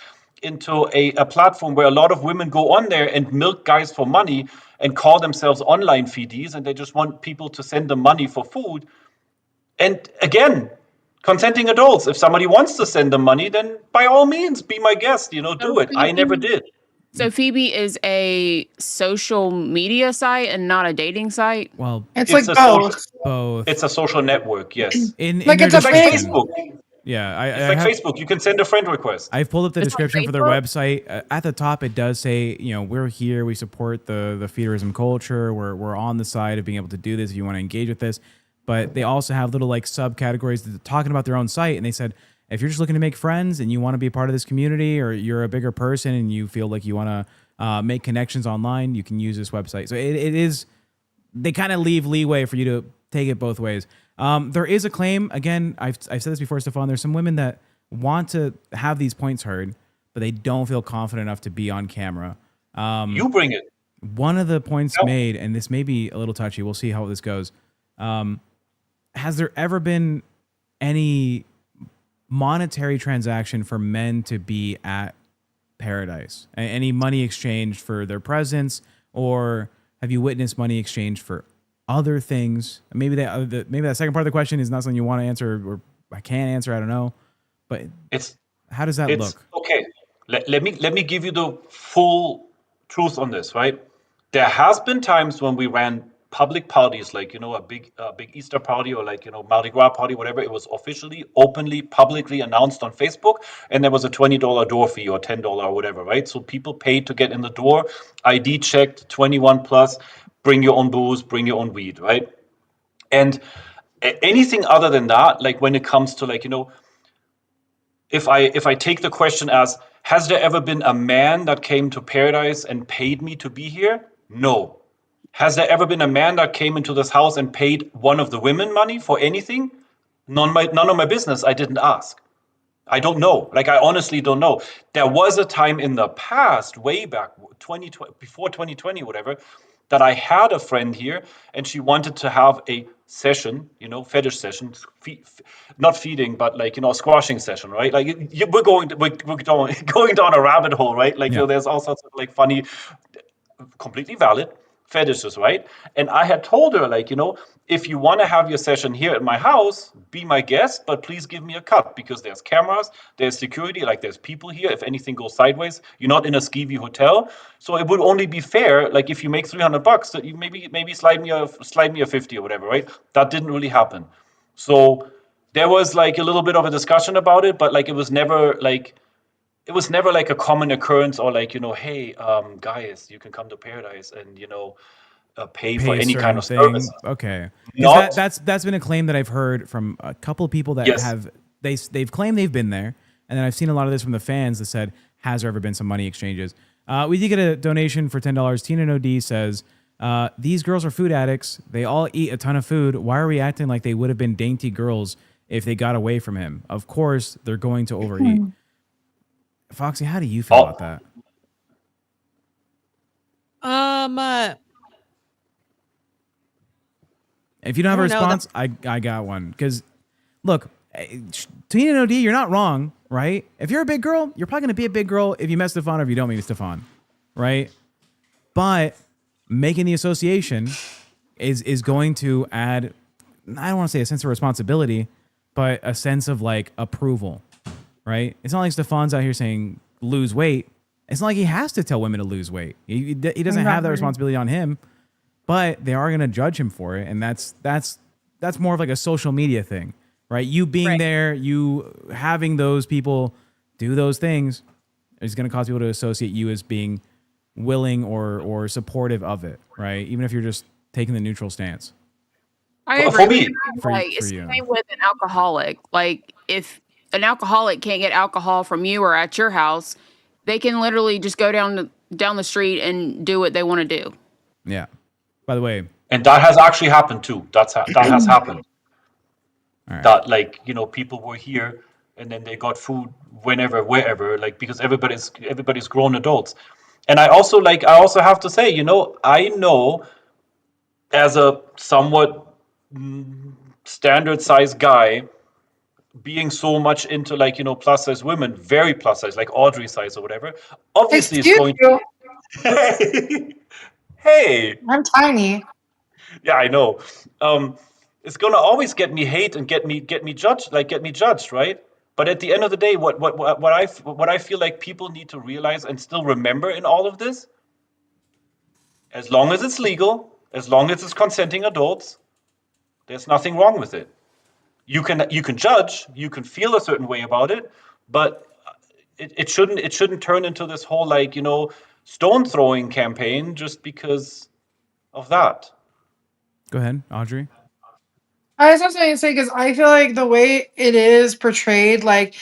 into a platform where a lot of women go on there and milk guys for money and call themselves online feedies, and they just want people to send them money for food. And again, consenting adults, if somebody wants to send them money, then by all means, be my guest, do it. I never did. So Phoebe is a social media site and not a dating site. Well, It's It's like a both. social. both. It's a social network. Yes. In Like their it's a It's like big. description. Facebook. Yeah, It's I like have. Facebook. You can send a friend request. I've pulled up the It's like description for their Facebook? website. At the top, it does say, we're here. We support the feederism culture. We're on the side of being able to do this if you want to engage with this. But they also have little like subcategories that are talking about their own site. And they said, if you're just looking to make friends and you want to be a part of this community, or you're a bigger person and you feel like you want to make connections online, you can use this website. So it is, they kind of leave leeway for you to take it both ways. There is a claim, again, I've said this before, Stefan, there's some women that want to have these points heard, but they don't feel confident enough to be on camera. You bring it. One of the points Yep. made, and this may be a little touchy, we'll see how this goes. Has there ever been any monetary transaction for men to be at Pearadise? Any money exchanged for their presence, or have you witnessed money exchanged for other things? Maybe that second part of the question is not something you want to answer, or I can't answer. I don't know, but It's how does that it's look? okay. Let me give you the full truth on this, right? There has been times when we ran public parties, like a big Easter party, or like Mardi Gras party, whatever. It was officially, openly, publicly announced on Facebook, and there was a $20 door fee or $10 or whatever, right? So people paid to get in the door, ID checked, 21 plus, bring your own booze, bring your own weed, right? And anything other than that, like when it comes to if I take the question as, has there ever been a man that came to Paradise and paid me to be here? No. Has there ever been a man that came into this house and paid one of the women money for anything? None of my business. I didn't ask. I don't know. Like, I honestly don't know. There was a time in the past, way back, 2020, before 2020, whatever, that I had a friend here, and she wanted to have a session, fetish session, not feeding, but like, a squashing session, right? Like, we're going down a rabbit hole, right? Like, Yeah. there's all sorts of like funny, completely valid fetishes, right? And I had told her, like, if you want to have your session here at my house, be my guest, but please give me a cut, because there's cameras, there's security, like there's people here. If anything goes sideways, you're not in a skeevy hotel. So it would only be fair, like if you make $300, that you maybe slide me a 50 or whatever, right? That didn't really happen. So there was like a little bit of a discussion about it, but like it was never like a common occurrence, or like, hey, guys, you can come to Paradise and pay for Pay a any kind of certain service. Okay, Not because that's been a claim that I've heard from a couple of people that Yes. have they've claimed they've been there, and then I've seen a lot of this from the fans that said, has there ever been some money exchanges? We did get a donation for $10. Tina No D says, these girls are food addicts. They all eat a ton of food. Why are we acting like they would have been dainty girls if they got away from him? Of course, they're going to overeat. Foxy, how do you feel about that? If you don't have a I don't know, response, I got one. Because, look, Tina No D, you're not wrong, right? If you're a big girl, you're probably going to be a big girl if you met Stefan or if you don't meet Stefan, right? But making the association is going to add, I don't want to say a sense of responsibility, but a sense of like approval, right? It's not like Stefan's out here saying lose weight. It's not like he has to tell women to lose weight. He doesn't have that responsibility on him, but they are going to judge him for it. And that's more of like a social media thing, right? You being there, you having those people do those things is going to cause people to associate you as being willing or supportive of it, right? Even if you're just taking the neutral stance. I For agree. me. Like, For it's you. the same with an alcoholic. Like, if an alcoholic can't get alcohol from you or at your house, they can literally just go down the street and do what they want to do. Yeah. By the way, And that has actually happened too. That has happened. all right. That, like, people were here and then they got food whenever, wherever, like, because everybody's grown adults. And I also have to say, I know, as a somewhat standard size guy, being so much into, like, plus size women, very plus size, like Audrey size or whatever, obviously it's Excuse going you. to hey, I'm tiny. yeah, I know. It's gonna always get me hate and get me judged, right? But at the end of the day, what I feel like people need to realize and still remember in all of this, as long as it's legal, as long as it's consenting adults, there's nothing wrong with it. You can judge, you can feel a certain way about it, but it shouldn't turn into this whole like, stone throwing campaign just because of that. Go ahead, Audrey. I was also going to say, because I feel like the way it is portrayed, like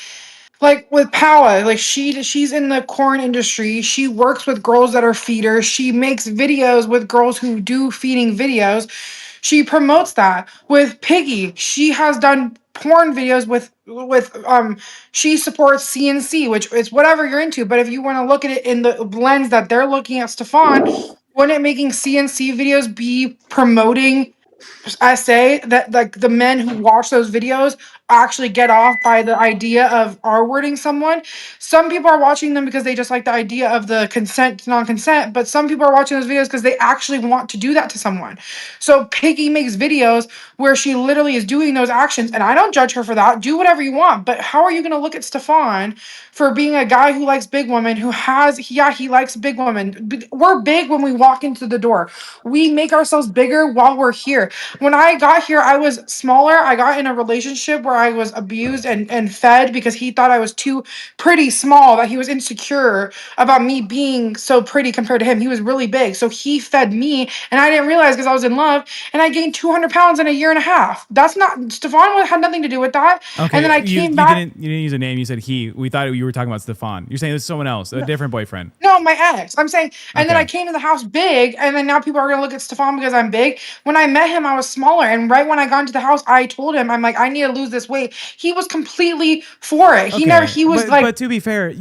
with Paula, like she's in the corn industry. She works with girls that are feeders. She makes videos with girls who do feeding videos. She promotes that. With Piggy, she has done porn videos with she supports CNC, which is whatever you're into. But if you want to look at it in the lens that they're looking at Stefan, wouldn't making CNC videos be promoting? I say that like the men who watch those videos actually get off by the idea of R-wording someone. Some people are watching them because they just like the idea of the consent to non-consent, but some people are watching those videos because they actually want to do that to someone. So Piggy makes videos where she literally is doing those actions, and I don't judge her for that. Do whatever you want, but how are you going to look at Stefan for being a guy who likes big women, who has, yeah, he likes big women. We're big when we walk into the door. We make ourselves bigger while we're here. When I got here, I was smaller. I got in a relationship where I was abused and fed because he thought I was too pretty small, that he was insecure about me being so pretty compared to him. He was really big. So he fed me, and I didn't realize because I was in love, and I gained 200 pounds in a year and a half. That's not, Stefan had nothing to do with that. Okay, And then I came back. You didn't use a name. You said he. We thought you were talking about Stefan. You're saying it's someone else, a different boyfriend. No, my ex. I'm saying, and then Okay. I came to the house big, and then now people are gonna look at Stefan because I'm big. When I met him, I was smaller, and right when I got into the house, I told him, I'm like, I need to lose this weight. He was completely for it. He never. He was but to be fair,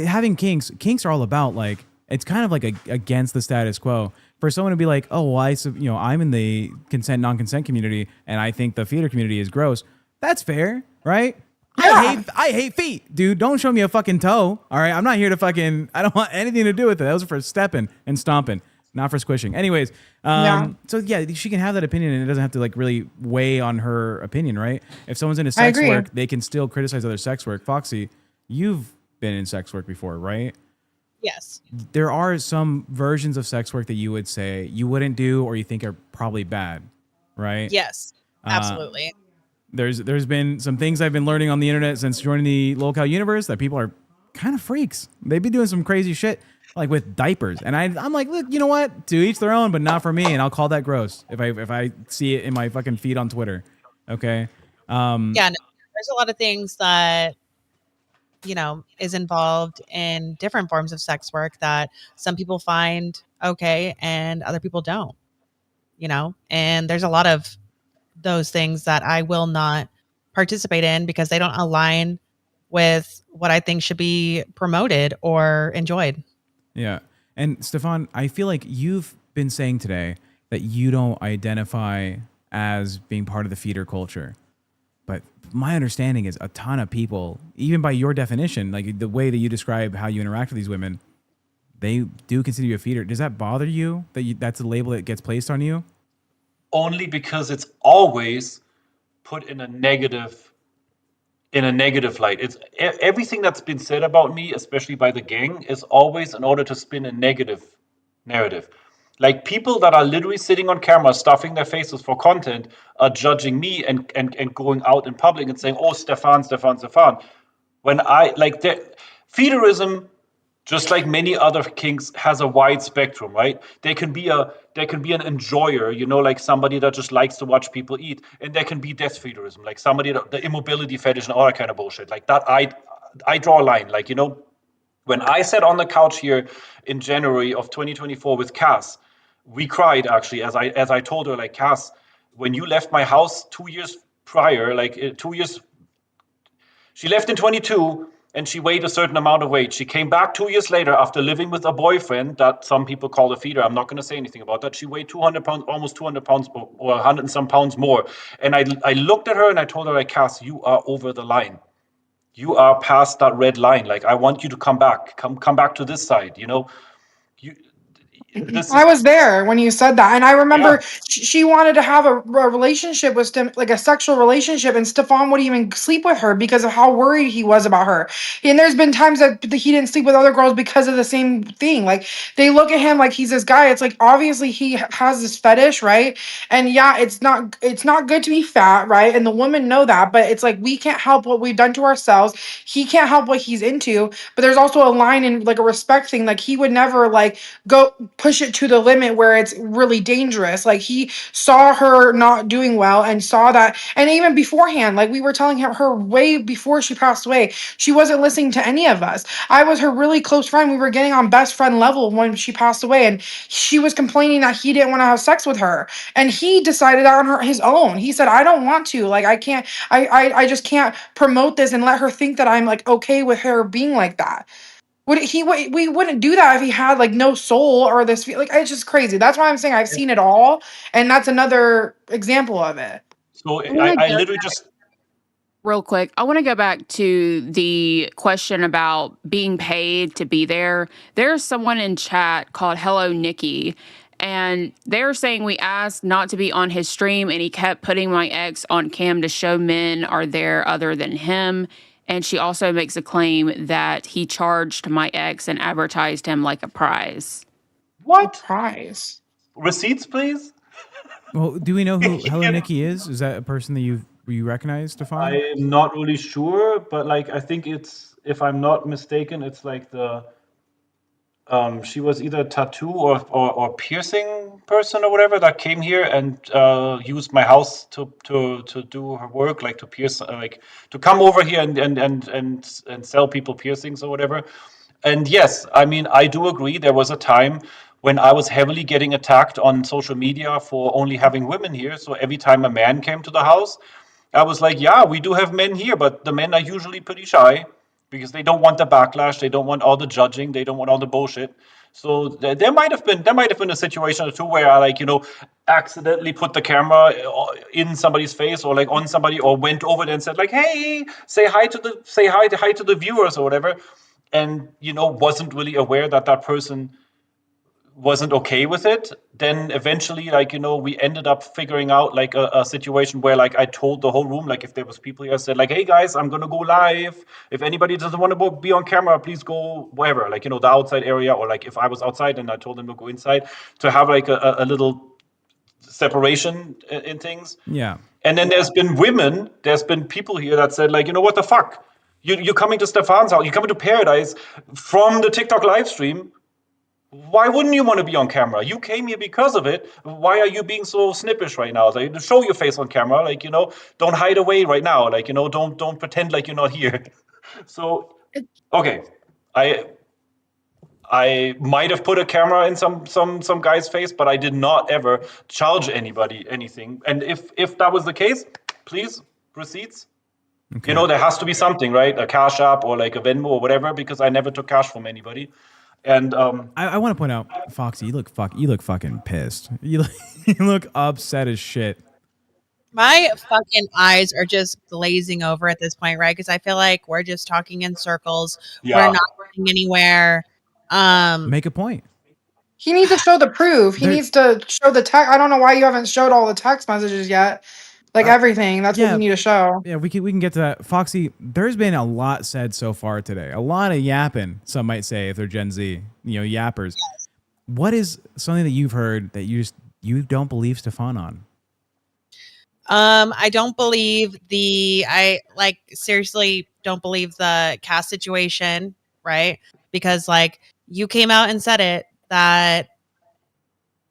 having kinks are all about like it's kind of like against the status quo. For someone to be like, oh, well, I'm in the consent non-consent community, and I think the feeder community is gross. That's fair, right? Yeah. I hate feet, dude. Don't show me a fucking toe. All right, I'm not here to I don't want anything to do with it. That was for stepping and stomping, not for squishing. Anyways, so yeah, she can have that opinion, and it doesn't have to like really weigh on her opinion, right? If someone's into sex agree. work, they can still criticize other sex work. Foxy, you've been in sex work before, right? Yes. There are some versions of sex work that you would say you wouldn't do, or you think are probably bad, right? Yes. Absolutely. There's been some things I've been learning on the internet since joining the locale universe that people are kind of freaks. They've been doing some crazy shit like with diapers, and I'm like, look, you know what? To each their own, but not for me. And I'll call that gross if I see it in my fucking feed on Twitter. Okay. Yeah. No, there's a lot of things that is involved in different forms of sex work that some people find okay and other people don't. And there's a lot of those things that I will not participate in because they don't align with what I think should be promoted or enjoyed. Yeah. And Stefan, I feel like you've been saying today that you don't identify as being part of the feeder culture. But my understanding is a ton of people, even by your definition, like the way that you describe how you interact with these women, they do consider you a feeder. Does that bother you that's a label that gets placed on you? Only because it's always put in a negative light. It's everything that's been said about me, especially by the gang, is always in order to spin a negative narrative. Like people that are literally sitting on camera, stuffing their faces for content, are judging me and going out in public and saying, "Oh, Stefan." When feederism, just like many other kinks, has a wide spectrum, right? There can be an enjoyer, like somebody that just likes to watch people eat, and there can be death feederism, like somebody the immobility fetish and all that kind of bullshit. Like that, I draw a line. Like when I sat on the couch here in January of 2024 with Cass, we cried actually as I told her, like, Cass, when you left my house 2 years prior, like 2 years, she left in 22. And she weighed a certain amount of weight. She came back 2 years later after living with a boyfriend that some people call a feeder. I'm not going to say anything about that. She weighed 200 pounds, almost 200 pounds, or 100 and some pounds more. And I looked at her and I told her, like, Cass, you are over the line. You are past that red line. Like, I want you to come back. Come back to this side. this I is was there when you said that, and I remember yeah. she wanted to have a relationship with like a sexual relationship, and Stefan wouldn't even sleep with her because of how worried he was about her. And there's been times that he didn't sleep with other girls because of the same thing. Like they look at him like he's this guy. It's like obviously he has this fetish, right? And yeah, it's not good to be fat, right? And the women know that, but it's like we can't help what we've done to ourselves. He can't help what he's into, but there's also a line in like a respect thing. Like he would never like go push it to the limit where it's really dangerous. Like he saw her not doing well and saw that, and even beforehand, like we were telling her way before she passed away, she wasn't listening to any of us. I was her really close friend. We were getting on best friend level when she passed away, and she was complaining that he didn't want to have sex with her, and he decided on his own. He said, I don't want to, like I can't, I just can't promote this and let her think that I'm like okay with her being like that. We wouldn't do that if he had like no soul or this like it's just crazy. That's why I'm saying I've seen it all, and that's another example of it. So I want to I go literally just real quick. I want to go back to the question about being paid to be there. There's someone in chat called Hello Nikki, and they're saying we asked not to be on his stream, and he kept putting my ex on cam to show men are there other than him. And she also makes a claim that he charged my ex and advertised him like a prize. what? Prize. Receipts, please? Well, do we know who Hello Yeah. Nikki is? Is that a person that you recognize, Stefan? I'm not really sure, but like I think it's, if I'm not mistaken, it's like the she was either a tattoo or piercing person or whatever that came here and used my house to do her work, like to pierce, like to come over here and sell people piercings or whatever. And yes, I mean, I do agree. There was a time when I was heavily getting attacked on social media for only having women here. So every time a man came to the house, I was like, yeah, we do have men here, but the men are usually pretty shy because they don't want the backlash, they don't want all the judging, they don't want all the bullshit. So there might have been a situation or two where I, like, accidentally put the camera in somebody's face or like on somebody, or went over there and said like, hey, say hi to the viewers or whatever, and wasn't really aware that that person wasn't okay with it. Then eventually, like, we ended up figuring out like a situation where like I told the whole room, like if there was people here, I said like, hey guys, I'm gonna go live. If anybody doesn't want to be on camera, please go wherever, like, the outside area, or like if I was outside and I told them to go inside, to have like a little separation in things. Yeah. And then there's been people here that said like, what the fuck? You're coming to Stefan's house, you're coming to Paradise from the TikTok live stream. Why wouldn't you want to be on camera? You came here because of it. Why are you being so snippish right now? Like, show your face on camera. Like, don't hide away right now. Like, don't pretend like you're not here. So, okay, I might have put a camera in some guy's face, but I did not ever charge anybody anything. And if that was the case, please, receipts. Okay. There has to be something, right? A Cash App or like a Venmo or whatever, because I never took cash from anybody. And I want to point out, Foxy, you look fucking pissed. You look upset as shit. My fucking eyes are just glazing over at this point, right? Because I feel like we're just talking in circles. Yeah. We're not going anywhere. Make a point. He needs to show the proof. He There- needs to show the text. I don't know why you haven't showed all the text messages yet. Like everything. That's what yeah. you need to show. Yeah, we can get to that. Foxy, there's been a lot said so far today. A lot of yapping, some might say, if they're Gen Z, yappers. What is something that you've heard that you don't believe Stefan on? I don't believe I like seriously don't believe the cast situation, right? Because like you came out and said it, that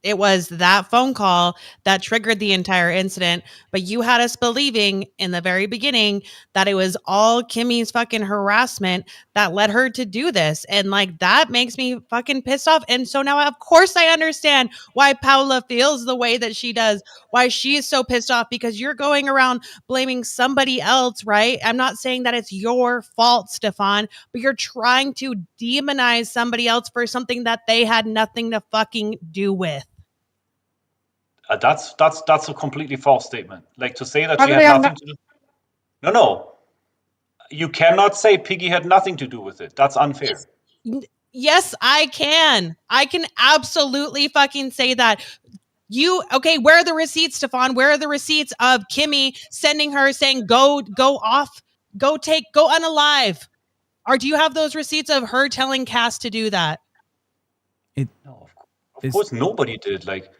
it was that phone call that triggered the entire incident, but you had us believing in the very beginning that it was all Kimmy's fucking harassment that led her to do this. And like that makes me fucking pissed off. And so now, of course, I understand why Paula feels the way that she does, why she is so pissed off, because you're going around blaming somebody else, right? I'm not saying that it's your fault, Stefan, but you're trying to demonize somebody else for something that they had nothing to fucking do with. That's a completely false statement. Like, to say that How she do had they have nothing to do. No. You cannot say Piggy had nothing to do with it. That's unfair. Yes, I can. I can absolutely fucking say that. Where are the receipts, Stefan? Where are the receipts of Kimmy sending her saying, go off, go unalive? Or do you have those receipts of her telling Cass to do that? No, of course nobody did. Like,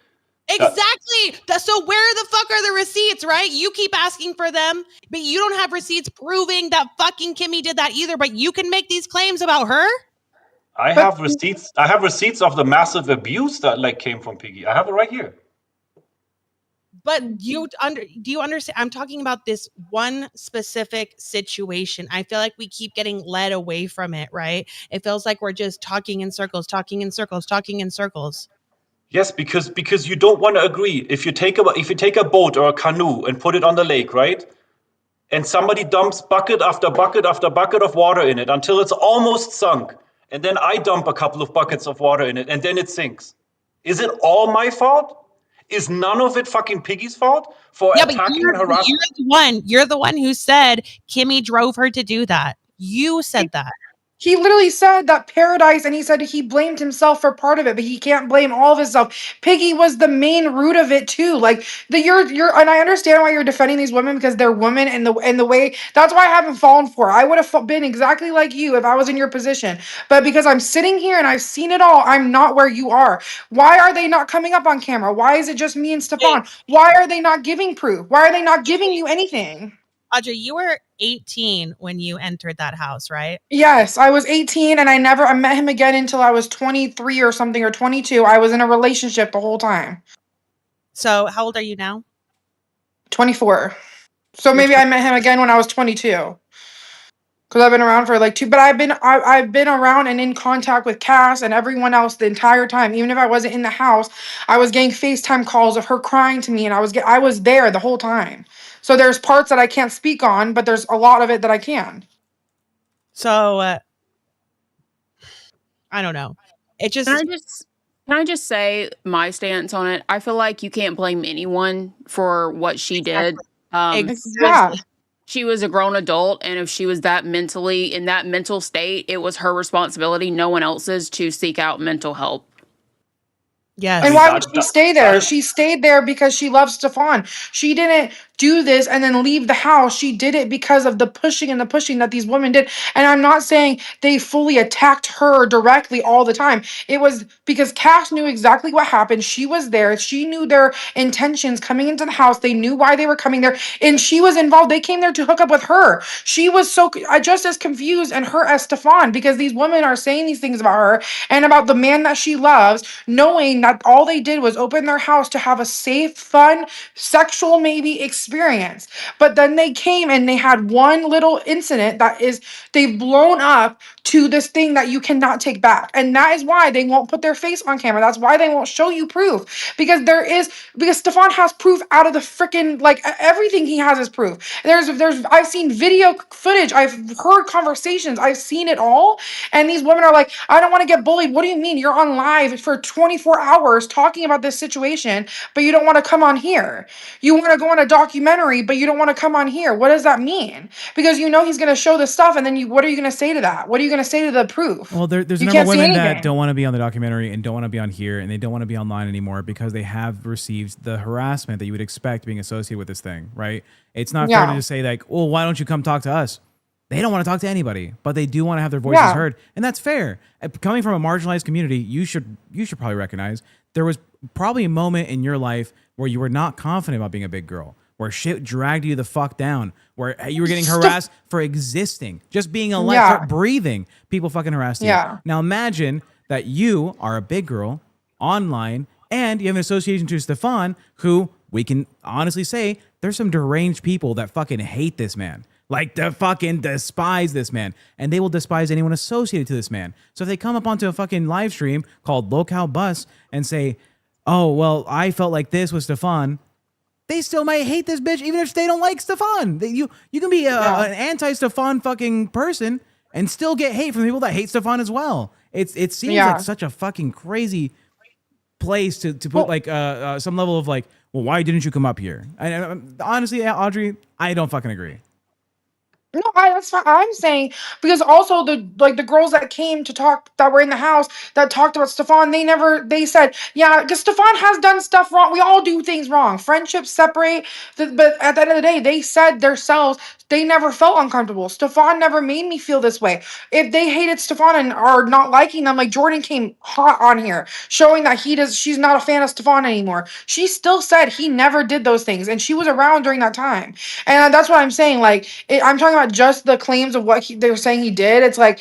Exactly. So where the fuck are the receipts, right? You keep asking for them, but you don't have receipts proving that fucking Kimmy did that either, but you can make these claims about her? I have receipts. I have receipts of the massive abuse that like came from Piggy. I have it right here. But do you understand? I'm talking about this one specific situation. I feel like we keep getting led away from it, right? It feels like we're just talking in circles, talking in circles, talking in circles. Yes, because you don't want to agree. If you take a boat or a canoe and put it on the lake, right? And somebody dumps bucket after bucket after bucket of water in it until it's almost sunk, and then I dump a couple of buckets of water in it, and then it sinks. Is it all my fault? Is none of it fucking Piggy's fault for attacking and harassing? You're the one who said Kimmy drove her to do that. You said that. He literally said that Pearadise, and he said he blamed himself for part of it, but he can't blame all of himself. Piggy was the main root of it too. Like you're, and I understand why you're defending these women because they're women, and the way that's why I haven't fallen for. I would have been exactly like you if I was in your position, but because I'm sitting here and I've seen it all, I'm not where you are. Why are they not coming up on camera? Why is it just me and Stefan? Why are they not giving proof? Why are they not giving you anything? Audrey, you were 18 when you entered that house, right? Yes, I was 18 and I met him again until I was 23 or something, or 22. I was in a relationship the whole time. So how old are you now? 24. So maybe I met him again when I was 22. Because I've been around for like two, but I've been around and in contact with Cass and everyone else the entire time. Even if I wasn't in the house, I was getting FaceTime calls of her crying to me, and I was there the whole time. So there's parts that I can't speak on, but there's a lot of it that I can. So I don't know. It just Can I just say my stance on it? I feel like you can't blame anyone for what she did. Yeah. She was a grown adult, and if she was that mentally in that mental state, it was her responsibility, no one else's, to seek out mental help. yes. And why would she stay there? She stayed there because she loves Stefan. She didn't do this and then leave the house. She did it because of the pushing that these women did. And I'm not saying they fully attacked her directly all the time. It was because Cass knew exactly what happened. She was there. She knew their intentions coming into the house. They knew why they were coming there. And she was involved. They came there to hook up with her. She was just as confused and her as Stefan, because these women are saying these things about her and about the man that she loves, knowing that all they did was open their house to have a safe, fun, sexual maybe experience. But then they came and they had one little incident they've blown up to this thing that you cannot take back. And that is why they won't put their face on camera. That's why they won't show you proof. Because Stefan has proof out of the freaking, like, everything he has is proof. I've seen video footage, I've heard conversations, I've seen it all. And these women are like, I don't want to get bullied. What do you mean? You're on live for 24 hours talking about this situation, but you don't want to come on here. You want to go on a documentary, but you don't want to come on here. What does that mean? Because you know he's going to show the stuff, and then what are you going to say to that? What are you going to say to the proof? Well, there's a number of women that don't want to be on the documentary and don't want to be on here, and they don't want to be online anymore because they have received the harassment that you would expect being associated with this thing, right? It's not fair to just say like, well, why don't you come talk to us? They don't want to talk to anybody, but they do want to have their voices heard, and that's fair. Coming from a marginalized community, you should probably recognize there was probably a moment in your life where you were not confident about being a big girl, where shit dragged you the fuck down, where you were getting harassed for existing, just being alive, breathing. People fucking harassed you. Now imagine that you are a big girl online, and you have an association to Stefan, who we can honestly say there's some deranged people that fucking hate this man. Like, they fucking despise this man. And they will despise anyone associated to this man. So if they come up onto a fucking live stream called Locale Bus and say, oh, well, I felt like this with Stefan, they still might hate this bitch even if they don't like Stefan. You can be an anti-Stefan fucking person and still get hate from people that hate Stefan as well. It seems like such a fucking crazy place to put like some level of like, well, why didn't you come up here? And honestly, Audrey, I don't fucking agree. No, that's fine. I'm saying because also the girls that came to talk that were in the house that talked about Stefan, they said, yeah, because Stefan has done stuff wrong. We all do things wrong. Friendships separate, but at the end of the day, they said themselves they never felt uncomfortable. Stefan never made me feel this way. If they hated Stefan and are not liking them, like Jordan came hot on here, showing that she's not a fan of Stefan anymore. She still said he never did those things, and she was around during that time. And that's what I'm saying. Like, I'm talking about just the claims of what they were saying he did. It's like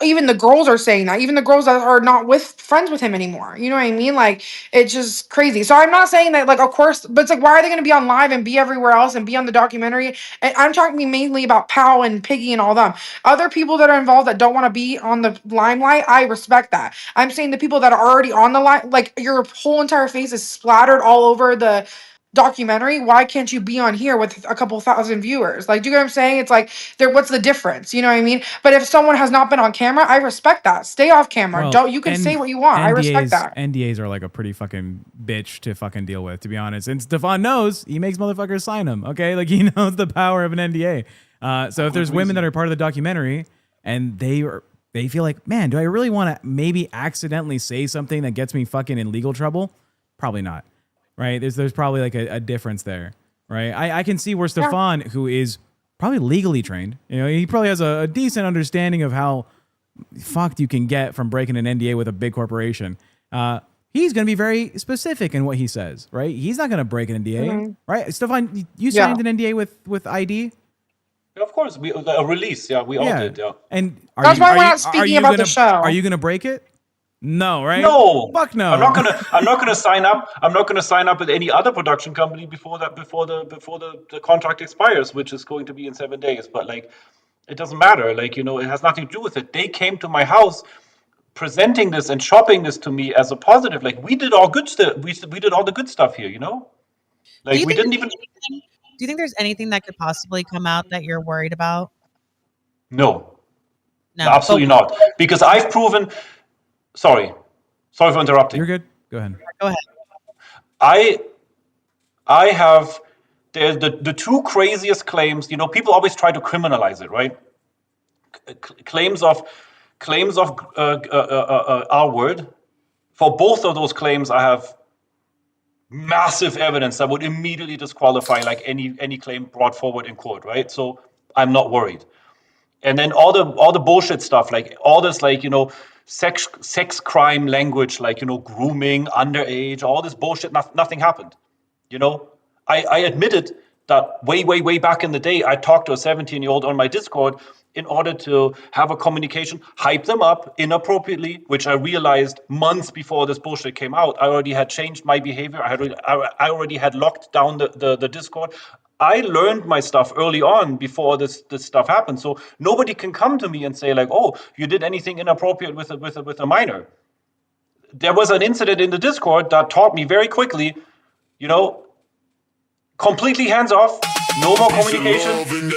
even the girls are saying that. Even the girls that are not friends with him anymore. You know what I mean? Like, it's just crazy. So I'm not saying that, like, of course, but it's like, why are they going to be on live and be everywhere else and be on the documentary? And I'm talking mainly about Pal and Piggy and all them. Other people that are involved that don't want to be on the limelight, I respect that. I'm saying the people that are already on the line, like your whole entire face is splattered all over the documentary. Why can't you be on here with a couple thousand viewers? Like, do you get what I'm saying? It's like, what's the difference? You know what I mean? But if someone has not been on camera, I respect that. Stay off camera. Well, Don't, you can say what you want. I respect that. NDAs are like a pretty fucking bitch to fucking deal with, to be honest. And Stefan knows he makes motherfuckers sign them. Okay, like he knows the power of an NDA. So if there's women that are part of the documentary and they feel like, man, do I really want to maybe accidentally say something that gets me fucking in legal trouble? Probably not. Right? There's probably like a difference there, right? I can see where Stefan, who is probably legally trained, he probably has a decent understanding of how fucked you can get from breaking an NDA with a big corporation. He's going to be very specific in what he says, right? He's not going to break an NDA, right? Stefan, you signed an NDA with ID? Yeah, of course, a release. Yeah, we all did. Yeah, and that's why we're not speaking about the show. Are you going to break it? No, right? No, fuck no. I'm not gonna sign up. I'm not gonna sign up with any other production company before the contract expires, which is going to be in 7 days. But like, it doesn't matter. Like, it has nothing to do with it. They came to my house presenting this and shopping this to me as a positive. Like, we did all good stuff. We did all the good stuff here. Like, we didn't even. Do you think there's anything that could possibly come out that you're worried about? No, absolutely not. Because I've proven. Sorry for interrupting. You're good. Go ahead. Go ahead. I have the two craziest claims. People always try to criminalize it, right? Claims of our word. For both of those claims, I have massive evidence that would immediately disqualify like any claim brought forward in court, right? So I'm not worried. And then all the bullshit stuff, like all this, like sex crime language, like grooming, underage, all this bullshit. Nothing happened. I admitted that way back in the day, I talked to a 17-year-old on my Discord in order to have a communication, hype them up inappropriately, which I realized months before this bullshit came out. I already had changed my behavior. I already had locked down the Discord. I learned my stuff early on before this stuff happened. So nobody can come to me and say like, "Oh, you did anything inappropriate with a minor." There was an incident in the Discord that taught me very quickly, completely hands off, no more communication.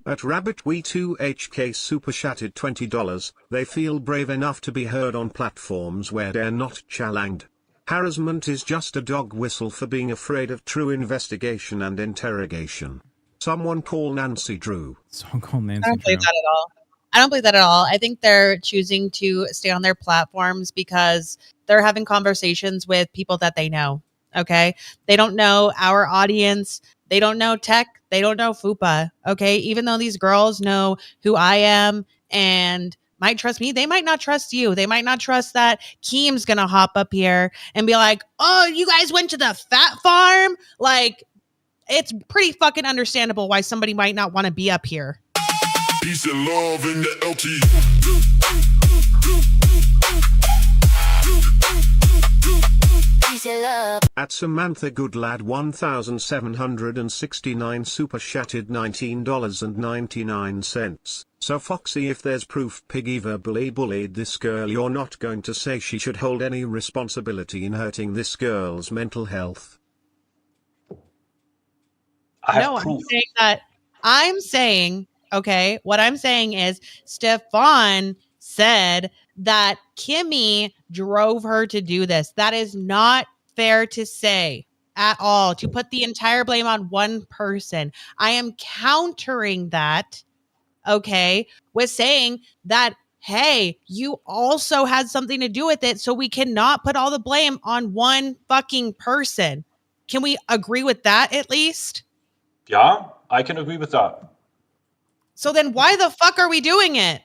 At Rabbit We 2 HK super chatted $20. They feel brave enough to be heard on platforms where they're not challenged. Harassment is just a dog whistle for being afraid of true investigation and interrogation. Someone call Nancy Drew. Someone call Nancy Drew. I don't believe that at all. I don't believe that at all. I think they're choosing to stay on their platforms because they're having conversations with people that they know. Okay. They don't know our audience. They don't know tech. They don't know FUPA. Okay. Even though these girls know who I am and might trust me, they might not trust you. They might not trust that Keem's going to hop up here and be like, "Oh, you guys went to the fat farm?" Like, it's pretty fucking understandable why somebody might not want to be up here. Peace and love in the LT. At Samantha Goodlad 1769 super chatted $19.99. So Foxy, if there's proof Piggy verbally bullied this girl, you're not going to say she should hold any responsibility in hurting this girl's mental health? I'm saying, okay, what I'm saying is Stefan said that Kimmy drove her to do this. That is not fair to say at all to put the entire blame on one person. I am countering that, okay, with saying that, hey, you also had something to do with it, so we cannot put all the blame on one fucking person. Can we agree with that at least? Yeah, I can agree with that. So then why the fuck are we doing it?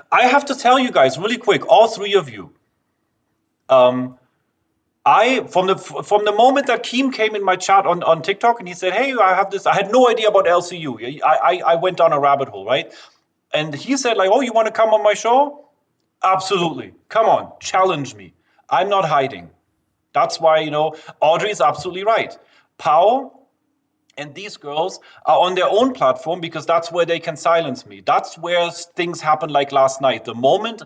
I have to tell you guys really quick, all three of you. I from the moment that Keem came in my chat on TikTok and he said, "Hey, I have this," I had no idea about LCU. I went down a rabbit hole, right? And he said, like, "Oh, you want to come on my show? Absolutely, come on, challenge me. I'm not hiding." That's why Audrey's absolutely right. Pau and these girls are on their own platform because that's where they can silence me. That's where things happen like last night. The moment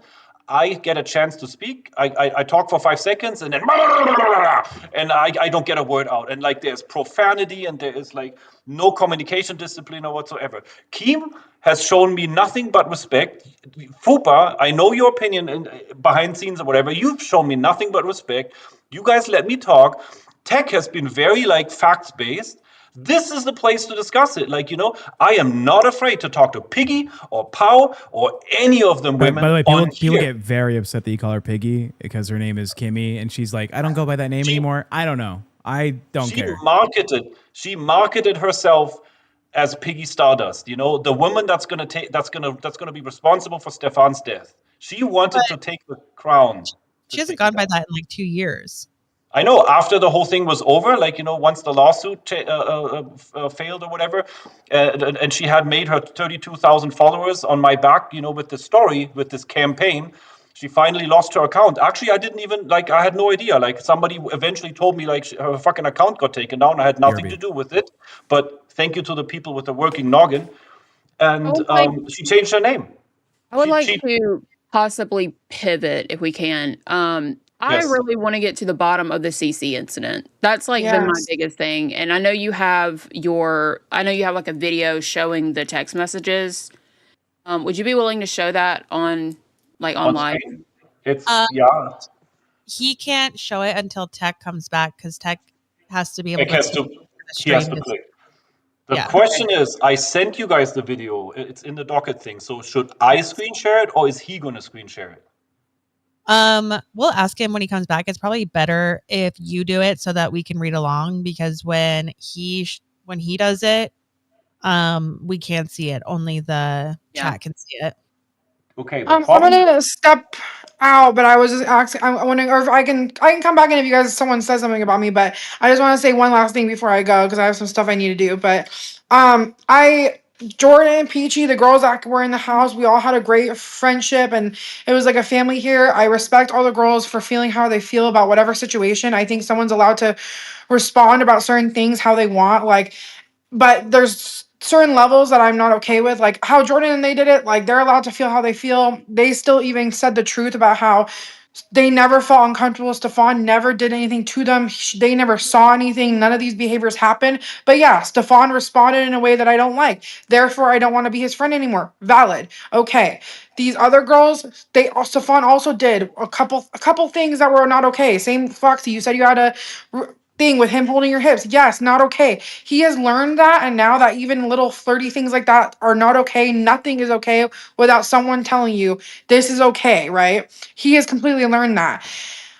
I get a chance to speak, I talk for 5 seconds and then and I don't get a word out. And like there's profanity and there is like no communication discipline or whatsoever. Keem has shown me nothing but respect. Fupa, I know your opinion behind scenes or whatever. You've shown me nothing but respect. You guys let me talk. Tech has been very like facts based. This is the place to discuss it. Like, I am not afraid to talk to Piggy or Pau or any of them women. By the way, on people here. get very upset that you call her Piggy because her name is Kimmy, and she's like, I don't go by that name anymore. I don't know. I don't care. She marketed herself as Piggy Stardust. The woman that's gonna be responsible for Stefan's death. She wanted to take the crown. She hasn't gone by that in like 2 years. I know after the whole thing was over, like, once the lawsuit failed or whatever, and she had made her 32,000 followers on my back, with this story, with this campaign, she finally lost her account. Actually, I didn't even, I had no idea. Like, somebody eventually told me, like, her fucking account got taken down. I had nothing to do with it. But thank you to the people with the working noggin. And she changed her name. I would like to possibly pivot if we can. I Yes. really want to get to the bottom of the CC incident. That's like been my Yes. biggest thing. And I know you have like a video showing the text messages. Would you be willing to show that on live? screen? It's, He can't show it until Tech comes back because Tech has to be able Tech to has to, he has to click. The question is, I sent you guys the video. It's in the docket thing. So should I screen share it or is he going to screen share it? We'll ask him when he comes back. It's probably better if you do it so that we can read along because when he does it, we can't see it. Only the chat can see it. Okay. I'm gonna step out, but I was just asking. I'm wondering, or if I can come back in if someone says something about me. But I just want to say one last thing before I go because I have some stuff I need to do. But Jordan and Peachy, the girls that were in the house, we all had a great friendship, and it was like a family here. I respect all the girls for feeling how they feel about whatever situation. I think someone's allowed to respond about certain things how they want, but there's certain levels that I'm not okay with, like how Jordan and they did it. Like they're allowed to feel how they feel. They still even said the truth about how they never felt uncomfortable. Stefan never did anything to them. They never saw anything. None of these behaviors happened. But yeah, Stefan responded in a way that I don't like. Therefore, I don't want to be his friend anymore. Valid. Okay. These other girls, Stefan also did a couple things that were not okay. Same Foxy, you said you had a thing with him holding your hips. Yes, not okay. He has learned that, and now that even little flirty things like that are not okay, nothing is okay without someone telling you this is okay, right? He has completely learned that.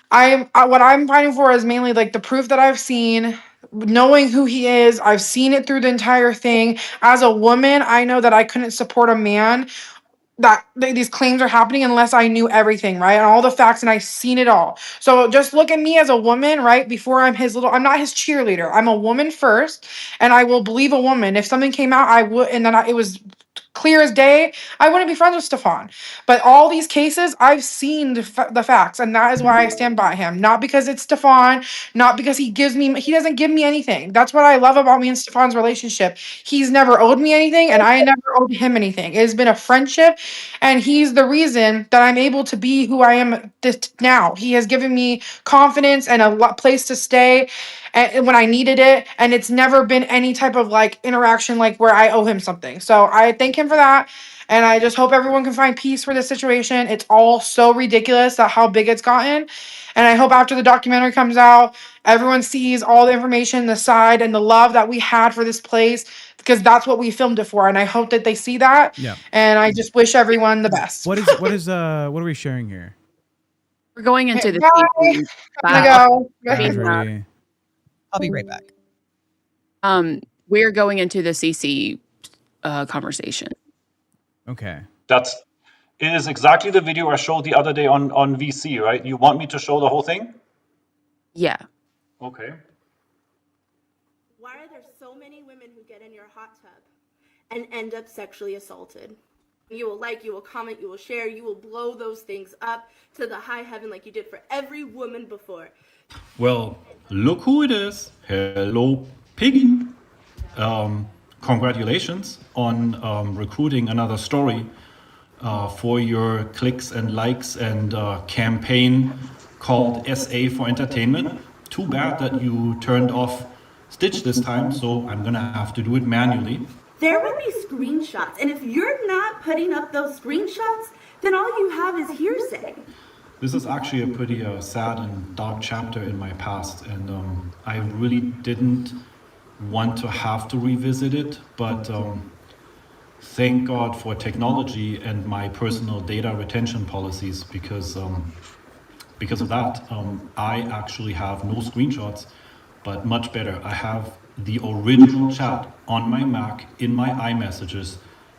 What I'm fighting for is mainly like the proof that I've seen, knowing who he is. I've seen it through the entire thing. As a woman, I know that I couldn't support a man that these claims are happening unless I knew everything, right? And all the facts, and I've seen it all. So just look at me as a woman, right? Before I'm not his cheerleader. I'm a woman first, and I will believe a woman. If something came out, I would, and then it was clear as day, I wouldn't be friends with Stefan. But all these cases, I've seen the facts, and that is why I stand by him. Not because it's Stefan, not because he doesn't give me anything. That's what I love about me and Stefan's relationship. He's never owed me anything, and I never owed him anything. It has been a friendship, and he's the reason that I'm able to be who I am now. He has given me confidence and a place to stay. and when I needed it, and it's never been any type of like interaction like where I owe him something. So I thank him for that. And I just hope everyone can find peace for this situation. It's all so ridiculous that how big it's gotten. And I hope after the documentary comes out, everyone sees all the information, the side, and the love that we had for this place, because that's what we filmed it for. And I hope that they see that. Yeah. And I just wish everyone the best. What are we sharing here? We're going into the Bye. CC I'm gonna battle. go. I mean, Audrey. I'll be right back. we're going into the CC conversation. Okay. It is exactly the video I showed the other day on VC, right? You want me to show the whole thing? Yeah. Okay. Why are there so many women who get in your hot tub and end up sexually assaulted? You will like, you will comment, you will share, you will blow those things up to the high heaven like you did for every woman before. Well, look who it is. Hello, Piggy. Congratulations on recruiting another story for your clicks and likes and campaign called SA for Entertainment. Too bad that you turned off Stitch this time, so I'm gonna have to do it manually. There will be screenshots, and if you're not putting up those screenshots, then all you have is hearsay. This is actually a pretty sad and dark chapter in my past, and I really didn't want to have to revisit it, but thank God for technology and my personal data retention policies, because of that, I actually have no screenshots, but much better, I have the original chat on my Mac in my iMessages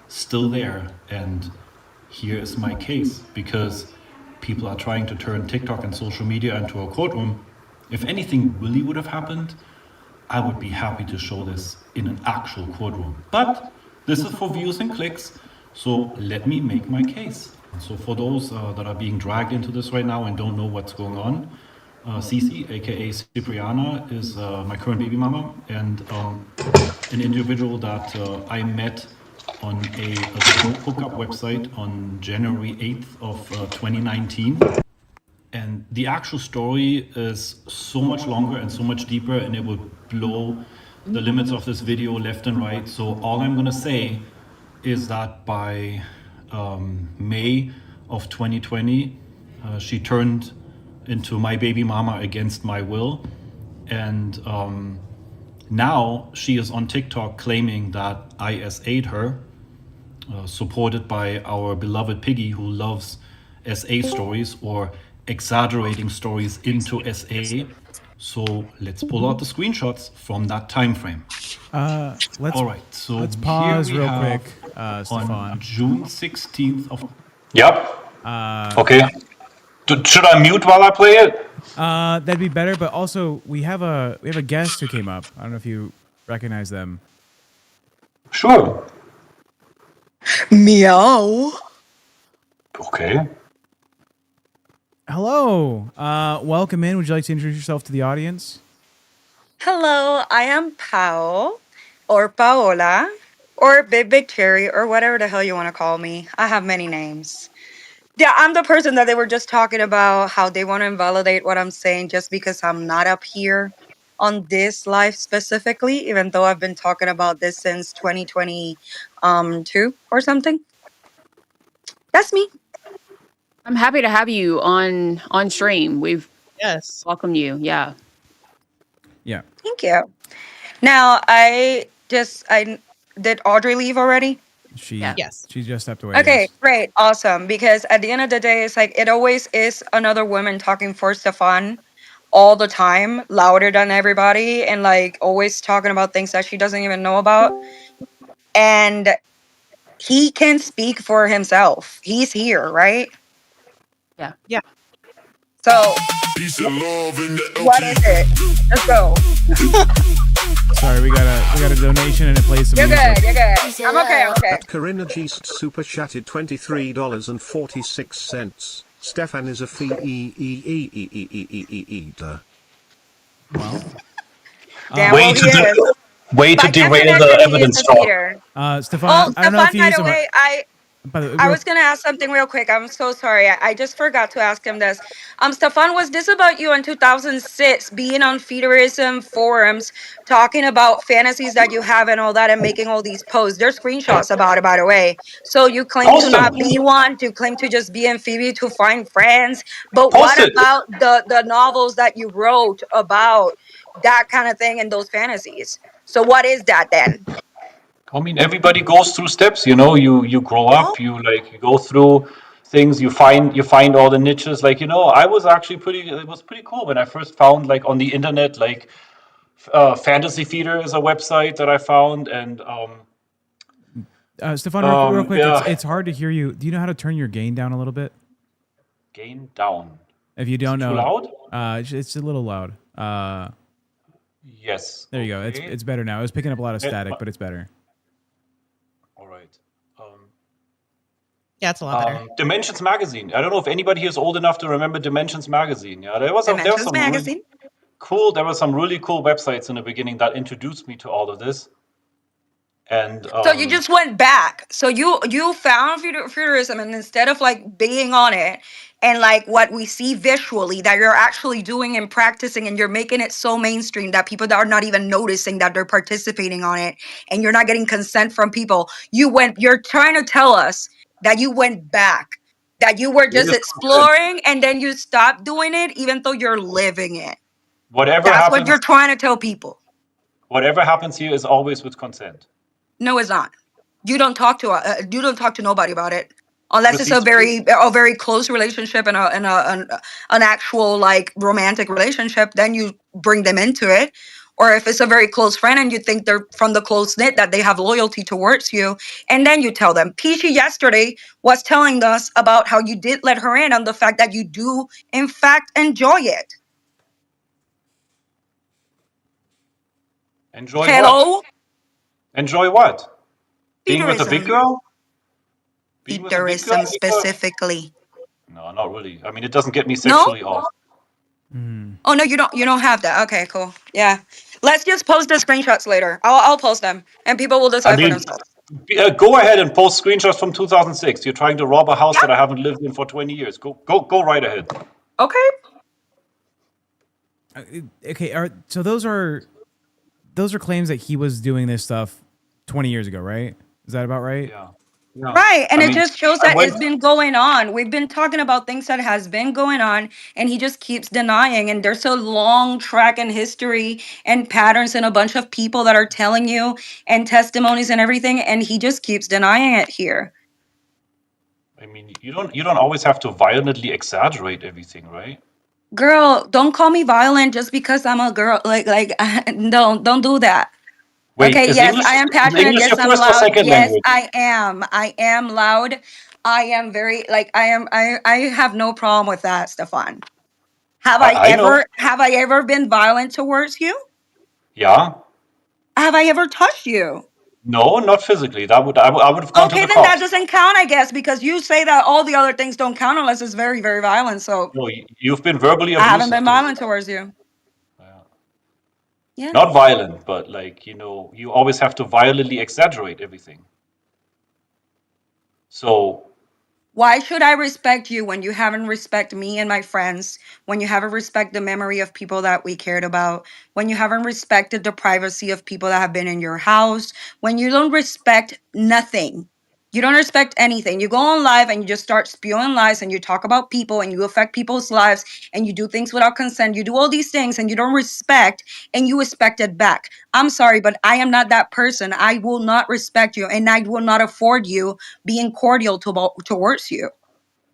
still there, and here is my case, because people are trying to turn TikTok and social media into a courtroom. If anything really would have happened, I would be happy to show this in an actual courtroom. But this is for views and clicks, so let me make my case. So for those that are being dragged into this right now and don't know what's going on, Cici, aka Cipriana, is my current baby mama, and an individual that I met on a hookup website on January 8th of 2019. And the actual story is so much longer and so much deeper, and it would blow the limits of this video left and right. So all I'm gonna say is that by May of 2020, she turned into my baby mama against my will. And now she is on TikTok claiming that I SA'd her, supported by our beloved Piggy, who loves SA stories or exaggerating stories into SA. So let's pull out the screenshots from that time frame. All right, so let's pause here we real have quick, Stefan. on June 16th of... Yep. Okay. Should I mute while I play it? That'd be better, but also we have a guest who came up. I don't know if you recognize them. Sure. Meow. Okay. Hello. Welcome in. Would you like to introduce yourself to the audience? Hello, I am Pao, or Paola, or Big Cherry, or whatever the hell you want to call me. I have many names. Yeah, I'm the person that they were just talking about, how they want to invalidate what I'm saying just because I'm not up here on this live specifically, even though I've been talking about this since 2022 or something. That's me. I'm happy to have you on stream. We've welcomed you. Yeah. Yeah. Thank you. Now, I did Audrey leave already? She Yes. She just stepped away. Okay, yes. great, awesome. Because at the end of the day, it's like it always is another woman talking for Stefan all the time, louder than everybody, and like always talking about things that she doesn't even know about. And he can speak for himself. He's here, right? Yeah. Yeah. So Peace and love in the what is it? Let's go. Sorry, we got a donation and it plays some You're music. good, you're good. I'm okay, okay. Corinna Geest super chatted $23.46. Stefan is a eater. Well, Damn, Way well, to he is. way to By derail definition, the he is evidence a talk. cheater. Stefan, Oh, I don't know if Stefan, you by need the some. way, By the way, I was gonna ask something real quick. I'm so sorry. I just forgot to ask him this. Stefan, was this about you in 2006 being on feederism forums, talking about fantasies that you have and all that, and making all these posts? There's screenshots about it, by the way. So you claim to Post them. not be one, to claim to just be amphibious to find friends. But Post what it. about the novels that you wrote about that kind of thing and those fantasies? So what is that then? I mean, everybody goes through steps. You grow up. You go through things. You find all the niches. I was actually pretty. It was pretty cool when I first found on the internet Fantasy Feeder is a website that I found, and Stefan, real quick, yeah, it's hard to hear you. Do you know how to turn your gain down a little bit? gain down. If you don't Too know, loud? it's a little loud. Yes. There you go. Okay. It's better now. It was picking up a lot of Eh, static, uh, but it's better. All right. Yeah, it's a lot better. Dimensions magazine. I don't know if anybody here is old enough to remember Dimensions magazine. Yeah, there was Dimensions some Magazine. there were some really cool websites in the beginning that introduced me to all of this. And So you just went back. So you found futurism, and instead of like being on it and like what we see visually that you're actually doing and practicing, and you're making it so mainstream that people that are not even noticing that they're participating on it, and you're not getting consent from people. You're trying to tell us that you went back, that you were it just is consent. exploring, and then you stopped doing it, even though you're living it. Whatever That's what you're happens, trying to tell people. whatever happens here is always with consent. No, it's not. You don't talk to nobody about it unless With it's these a very close relationship and an actual like romantic relationship. Then you bring them into it. Or if it's a very close friend and you think they're from the close knit, that they have loyalty towards you, and then you tell them. Peachy yesterday was telling us about how you did let her in on the fact that you do in fact enjoy it. Enjoy what? Hello, Enjoy what? Being with a big feederism, girl? Being with a big girl? feederism specifically. No, not really. I mean, it doesn't get me No. sexually off. Oh no, you don't. You don't have that. Okay, cool. Yeah, let's just post the screenshots later. I'll post them, and people will I decide for mean, themselves. go ahead and post screenshots from 2006. You're trying to rob a house Yeah. that I haven't lived in for 20 years. Go right ahead. Okay. Okay, so those are claims that he was doing this stuff 20 years ago, right? Is that about right? Yeah. Yeah. Right, and I it mean, just shows I that it's went. been going on. We've been talking about things that has been going on, and he just keeps denying. And there's a long track and history and patterns and a bunch of people that are telling you and testimonies and everything, and he just keeps denying it here. I mean, you don't always have to violently exaggerate everything, right? Girl, don't call me violent just because I'm a girl. Don't do that. Wait, Okay, yes, I am is passionate. English Yes, your I'm first or loud. second Yes, language? I am. I am loud. I am very I have no problem with that, Stefan. I know. Have I ever been violent towards you? Yeah. Have I ever touched you? No, not physically. I would have gone to Okay, the then that cops. doesn't count, I guess, because you say that all the other things don't count unless it's very, very violent. So No, you've been verbally I haven't abusive been to me. violent towards you. Yeah. Yeah. Not violent, but you always have to violently exaggerate everything. So Why should I respect you when you haven't respect me and my friends, when you haven't respect the memory of people that we cared about, when you haven't respected the privacy of people that have been in your house, when you don't respect nothing? You don't respect anything. You go on live and you just start spewing lies, and you talk about people and you affect people's lives, and you do things without consent. You do all these things and you don't respect, and you expect it back. I'm sorry, but I am not that person. I will not respect you, and I will not afford you being cordial towards you.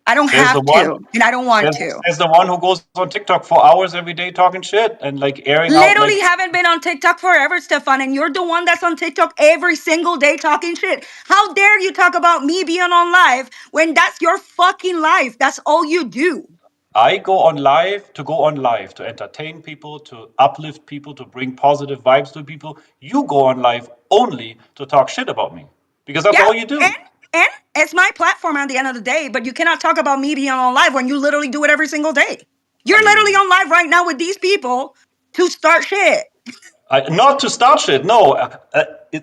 I don't says the have one to, and I don't want says, to. says the one who goes on TikTok for hours every day talking shit and airing out Literally haven't been on TikTok forever, Stefan, and you're the one that's on TikTok every single day talking shit. How dare you talk about me being on live when that's your fucking life? That's all you do. I go on live to entertain people, to uplift people, to bring positive vibes to people. You go on live only to talk shit about me because that's Yeah, all you do. and it's my platform at the end of the day, but you cannot talk about me being on live when you literally do it every single day. I You're literally mean, on live right now with these people to start shit. not to start shit. No,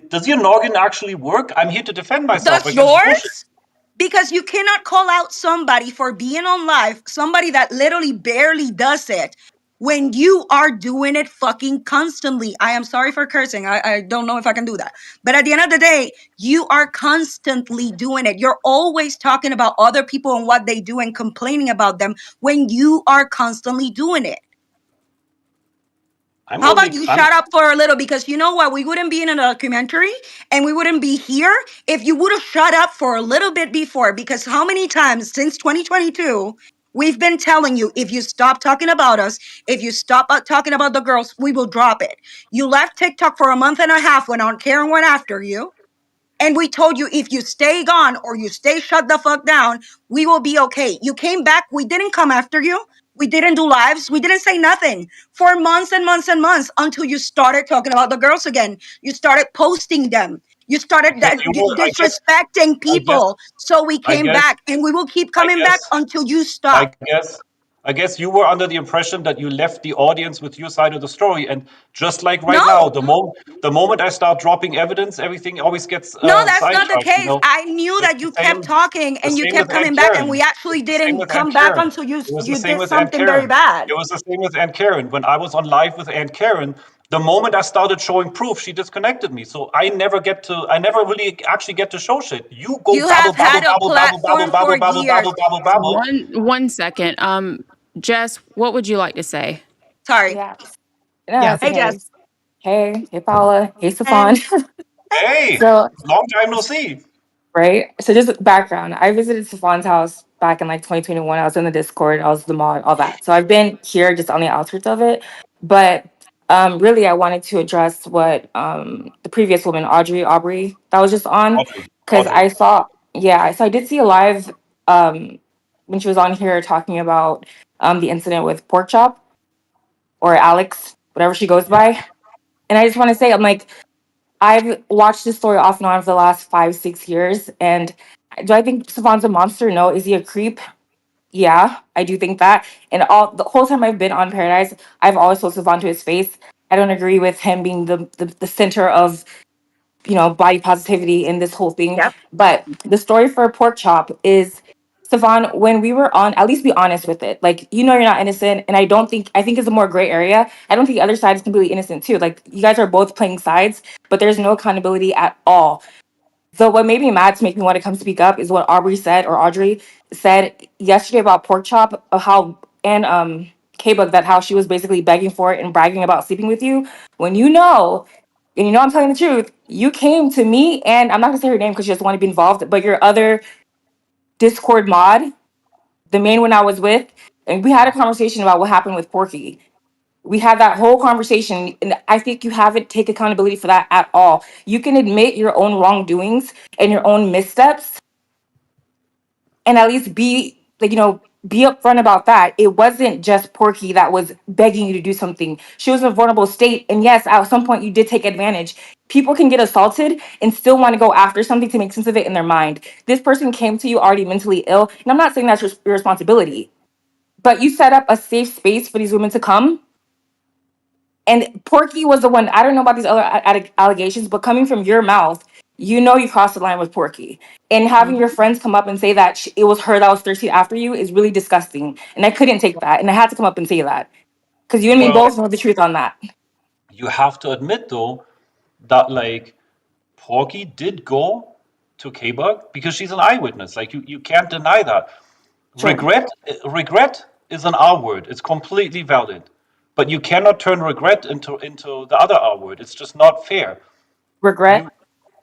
does your noggin actually work? I'm here to defend myself Does against bullshit. yours? Because you cannot call out somebody for being on live, somebody that literally barely does it, when you are doing it fucking constantly. I am sorry for cursing. I don't know if I can do that. But at the end of the day, you are constantly doing it. You're always talking about other people and what they do and complaining about them when you are constantly doing it. How about you shut up for a little? Because you know what? We wouldn't be in a documentary and we wouldn't be here if you would have shut up for a little bit before. Because how many times since 2022 we've been telling you, if you stop talking about us, if you stop talking about the girls, we will drop it. You left TikTok for a month and a half when Aunt Karen went after you. And we told you, if you stay gone or you stay shut the fuck down, we will be okay. You came back. We didn't come after you. We didn't do lives. We didn't say nothing for months and months and months until you started talking about the girls again. You started posting them. You started disrespecting people. So we came back and we will keep coming back until you stop. I guess you were under the impression that you left the audience with your side of the story, and just like right now, the moment I start dropping evidence, everything always gets no, that's not the sidetracked. case. You know? I knew that you kept talking and you kept coming back, and we actually didn't come back until you did something very bad. It was the same with Aunt Karen. When I was on live with Aunt Karen, the moment I started showing proof, she disconnected me. So I never really actually get to show shit. You go babble, babble, babble, babble, babble, babble, babble, babble, babble. One second. Jess, what would you like to say? Sorry. Yeah. No, it's Hey, okay. Jess. Hey Paula. Hey, Stefan. Hey, So, long time no see. right? So just background. I visited Stefan's house back in like 2021. I was in the Discord, I was the mod, all that. So I've been here just on the outskirts of it. But really I wanted to address what the previous woman, Aubrey, that was just on. Because I saw, yeah, so I did see a live when she was on here talking about the incident with Pork Chop or Alex, whatever she goes by. And I just want to say, I'm like, I've watched this story off and on for the last 5-6 years. And do I think Stefan's a monster? No. Is he a creep? Yeah, I do think that. And all the whole time I've been on Paradise, I've always told Stefan to his face, I don't agree with him being the center of, body positivity in this whole thing. Yep. But the story for Pork Chop is, Stefan, when we were on, at least be honest with it. Like, you're not innocent. And I think it's a more gray area. I don't think the other side is completely innocent too. Like, you guys are both playing sides, but there's no accountability at all. So what made me mad to make me want to come speak up is what Audrey said yesterday about Pork Chop, of how, and K-Book, that how she was basically begging for it and bragging about sleeping with you. When and I'm telling the truth, you came to me, and I'm not gonna say her name because she doesn't want to be involved, but your other Discord mod, the main one I was with, and we had a conversation about what happened with Porky. We had that whole conversation, and I think you haven't taken accountability for that at all. You can admit your own wrongdoings and your own missteps, and at least be like, be upfront about that. It wasn't just Porky that was begging you to do something. She was in a vulnerable state, and yes, at some point you did take advantage. People can get assaulted and still want to go after something to make sense of it in their mind. This person came to you already mentally ill, and I'm not saying that's your responsibility, but you set up a safe space for these women to come. And Porky was the one, I don't know about these other allegations, but coming from your mouth, you crossed the line with Porky. And having your friends come up and say that it was her that was thirsty after you is really disgusting. And I couldn't take that. And I had to come up and say that. Because you and me both know the truth on that. You have to admit, though, that, like, Porky did go to K-Bug because she's an eyewitness. Like, you can't deny that. Sure. Regret is an R word. It's completely valid. But you cannot turn regret into the other R word. It's just not fair. Regret?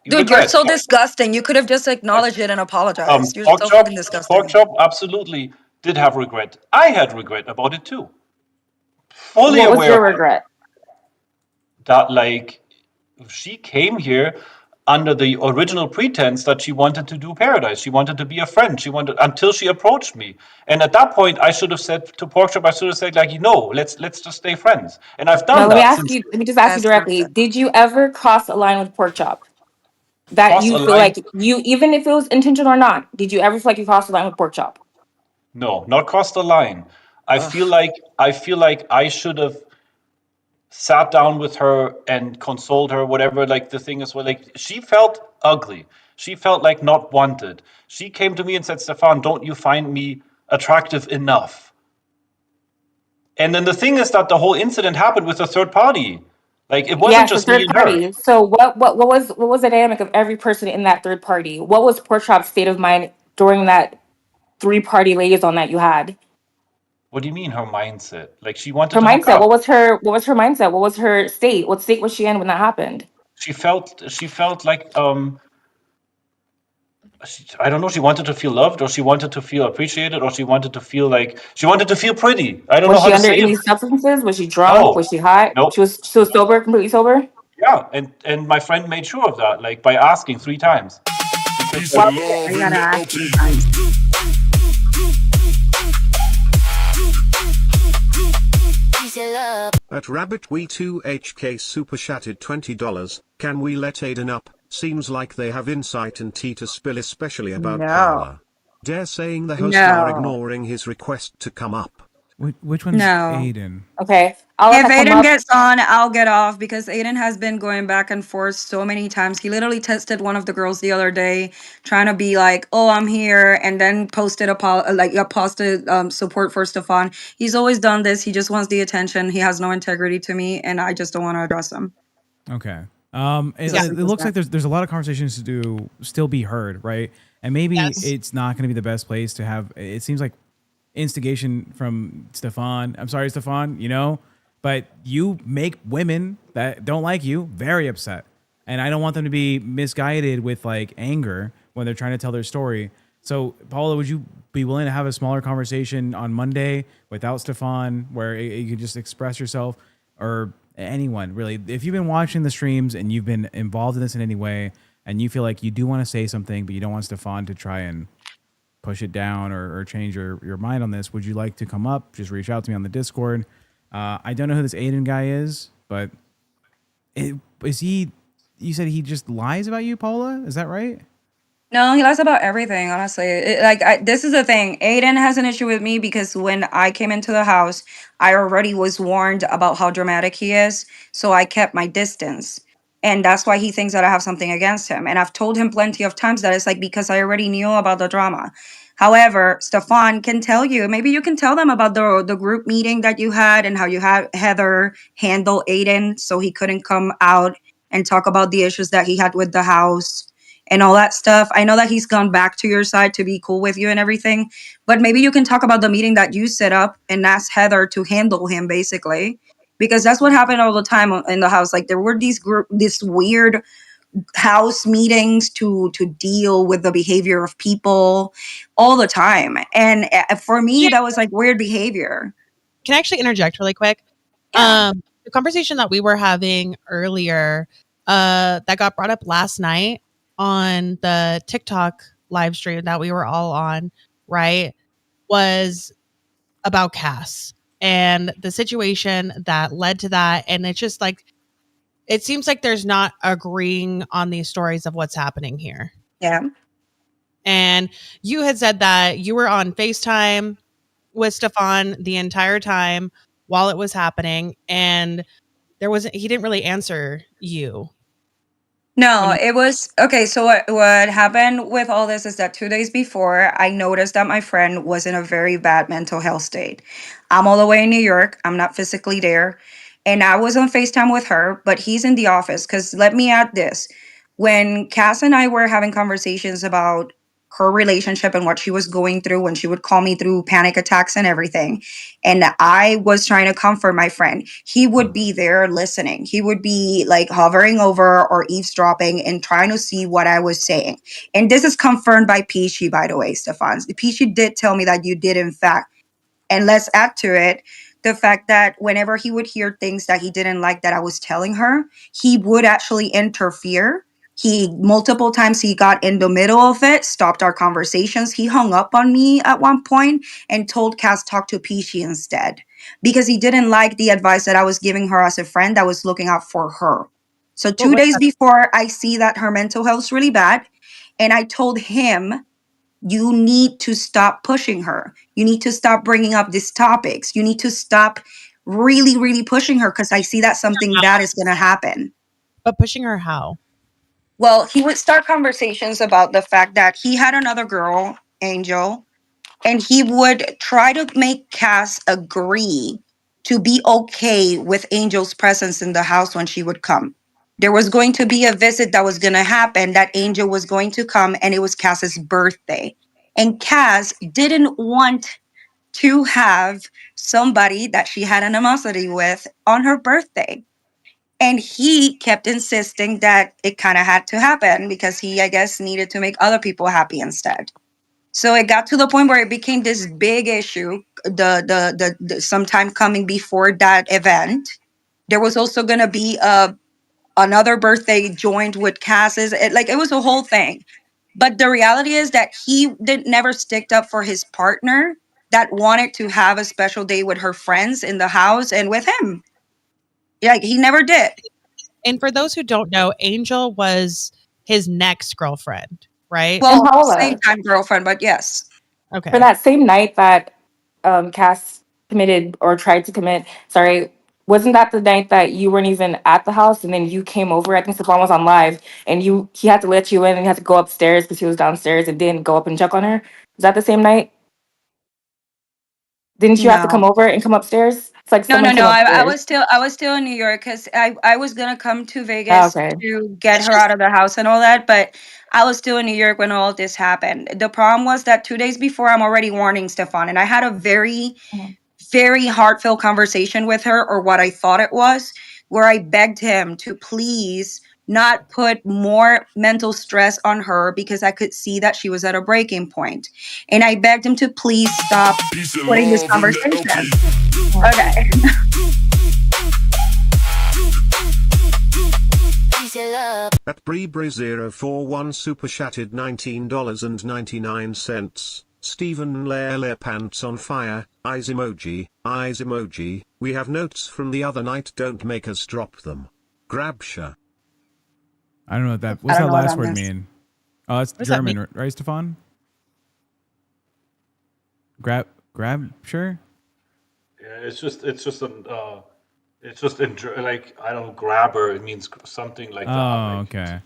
Dude, you're so disgusting. You could have just acknowledged it and apologized. You're so fucking disgusting. Pork Chop absolutely did have regret. I had regret about it too. Fully what was aware your regret? That, like, she came here under the original pretense that she wanted to do Paradise. She wanted to be a friend. Until she approached me. And at that point, I should have said to Pork Chop, like, let's just stay friends. And I've done that. Let me just ask you directly. Did you ever cross a line with Pork Chop? That you feel like even if it was intentional or not, did you ever feel like you crossed the line with Pork Chop? No, not cross the line. I feel like I should have sat down with her and consoled her, whatever. Like, the thing is, well, like, she felt ugly. She felt like not wanted. She came to me and said, Stefan, don't you find me attractive enough? And then the thing is that the whole incident happened with a third party. Like, it wasn't Yes, the just me third and her. party. So what was the dynamic of every person in that third party? What was Pork Chop's state of mind during that 3-party liaison that you had? What do you mean her mindset? Like, she wanted Her to hook mindset. up. What was her mindset? What was her state? What state was she in when that happened? She felt like I don't know, she wanted to feel loved, or she wanted to feel appreciated, or she wanted to feel like she wanted to feel pretty. I don't know Was how she to under say it. any substances? Was she drunk? No, Was she hot? no. She was sober, completely sober? Yeah, and my friend made sure of that, like by asking 3 times. Peace Well, and I love in gotta the ask LT. Peace and love. At RabbitWe2HK super chatted $20. Can we let Aiden up? Seems like they have insight and tea to spill, especially about No. Paula. Dare saying the host are No. ignoring his request to come up. Which one's No. Aiden? Okay. I'll let If that come Aiden up. gets on, I'll get off because Aiden has been going back and forth so many times. He literally tested one of the girls the other day, trying to be like, "Oh, I'm here," and then posted support for Stefan. He's always done this. He just wants the attention. He has no integrity to me, and I just don't want to address him. Okay. It, Yeah. it looks like there's a lot of conversations to still be heard, right? And maybe Yes. it's not going to be the best place to have. It seems like instigation from Stefan. I'm sorry, Stefan. But you make women that don't like you very upset, and I don't want them to be misguided with like anger when they're trying to tell their story. So, Paula, would you be willing to have a smaller conversation on Monday without Stefan, where you could just express yourself, or anyone really? If you've been watching the streams and you've been involved in this in any way, and you feel like you do want to say something, but you don't want Stefan to try and push it down or change your mind on this, would you like to come up? Just reach out to me on the Discord. I don't know who this Aiden guy is, but is he? You said he just lies about you, Paula? Is that right? No, he lies about everything, honestly. This is the thing. Aiden has an issue with me because when I came into the house, I already was warned about how dramatic he is. So I kept my distance. And that's why he thinks that I have something against him. And I've told him plenty of times that it's like because I already knew about the drama. However, Stefan can tell you, maybe you can tell them about the group meeting that you had and how you had Heather handle Aiden so he couldn't come out and talk about the issues that he had with the house and all that stuff. I know that he's gone back to your side to be cool with you and everything, but maybe you can talk about the meeting that you set up and ask Heather to handle him basically, because that's what happened all the time in the house. Like there were this weird house meetings to deal with the behavior of people all the time. And for me, that was like weird behavior. Can I actually interject really quick? Yeah. The conversation that we were having earlier, that got brought up last night on the TikTok live stream that we were all on, right, was about Cass and the situation that led to that. And it's just like, it seems like there's not agreeing on these stories of what's happening here. Yeah. And you had said that you were on FaceTime with Stefan the entire time while it was happening, and he didn't really answer you. No, it was okay. So what happened with all this is that 2 days before, I noticed that my friend was in a very bad mental health state. I'm all the way in New York. I'm not physically there. And I was on FaceTime with her, but he's in the office. Because let me add this. When Cass and I were having conversations about her relationship and what she was going through when she would call me through panic attacks and everything, and I was trying to comfort my friend, he would be there listening. He would be like hovering over or eavesdropping and trying to see what I was saying. And this is confirmed by Peachy, by the way, Stefan. Peachy did tell me that you did, in fact. And let's add to it the fact that whenever he would hear things that he didn't like that I was telling her, he would actually interfere. He multiple times he got in the middle of it, stopped our conversations. He hung up on me at one point and told Cass talk to Peachy instead because he didn't like the advice that I was giving her as a friend that was looking out for her. So 2 days before, I see that her mental health's really bad, and I told him, you need to stop pushing her. You need to stop bringing up these topics. You need to stop really, really pushing her because I see that something bad is going to happen. But pushing her how? Well, he would start conversations about the fact that he had another girl, Angel, and he would try to make Cass agree to be okay with Angel's presence in the house when she would come. There was going to be a visit that was going to happen, that Angel was going to come, and it was Cass's birthday. And Cass didn't want to have somebody that she had animosity with on her birthday. And he kept insisting that it kind of had to happen because he, I guess, needed to make other people happy instead. So it got to the point where it became this big issue. The sometime coming before that event, there was also gonna be another birthday joined with Cass's. It was a whole thing. But the reality is that he did never sticked up for his partner that wanted to have a special day with her friends in the house and with him. Like he never did. And for those who don't know, Angel was his next girlfriend, right? Well, Paola, same time girlfriend, but yes. Okay. for that same night that Cass committed or tried to commit, sorry, wasn't that the night that you weren't even at the house and then you came over? I think Stefan was on live and he had to let you in and you had to go upstairs because he was downstairs and didn't go up and check on her. Is that the same night? Didn't you have to come No. over and come upstairs? It's like No, someone no, came no. I upstairs. was still in New York because I was gonna come to Oh, Vegas okay. to get her out of the house and all that, but I was still in New York when all this happened. The problem was that 2 days before, I'm already warning Stefan, and I had a very, very heartfelt conversation with her, or what I thought it was, where I begged him to please not put more mental stress on her because I could see that she was at a breaking point. And I begged him to please stop putting this conversation. Okay. At Breebri041 super chatted $19.99. Stephen Lele pants on fire, eyes emoji, eyes emoji. We have notes from the other night, don't make us drop them. Grabsha. I don't know what that. What's don't that know what last that word means. mean? Oh, it's does that German, mean? right, Stefan? Grab, sure. Yeah, it's just like I don't know, grabber. It means something like that. Oh, Like, okay.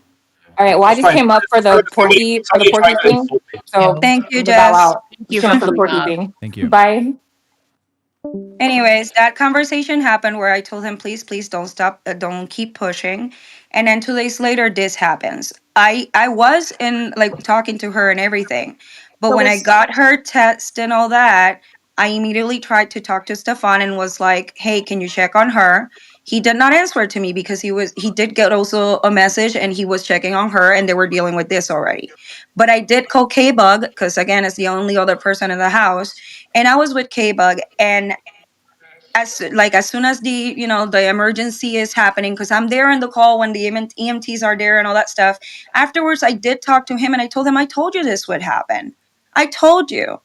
All right. Well, I just came up for the porky Somebody trying to thing. insult me. So Thank you, I'm gonna bow Jess. out. Thank Just you came for up for the coming porky up. thing. Thank you. Bye. Anyways, that conversation happened where I told him, please don't stop, don't keep pushing. And then 2 days later, this happens. I was in like talking to her and everything, but So when I was got her test and all that, I immediately tried to talk to Stefan and was like, hey, can you check on her? He did not answer to me because he did get also a message and he was checking on her and they were dealing with this already. But I did call K-Bug because again, it's the only other person in the house. And I was with K-Bug, and as soon as the emergency is happening, because I'm there in the call when the EMTs are there and all that stuff. Afterwards, I did talk to him and I told him, I told you this would happen. I told you.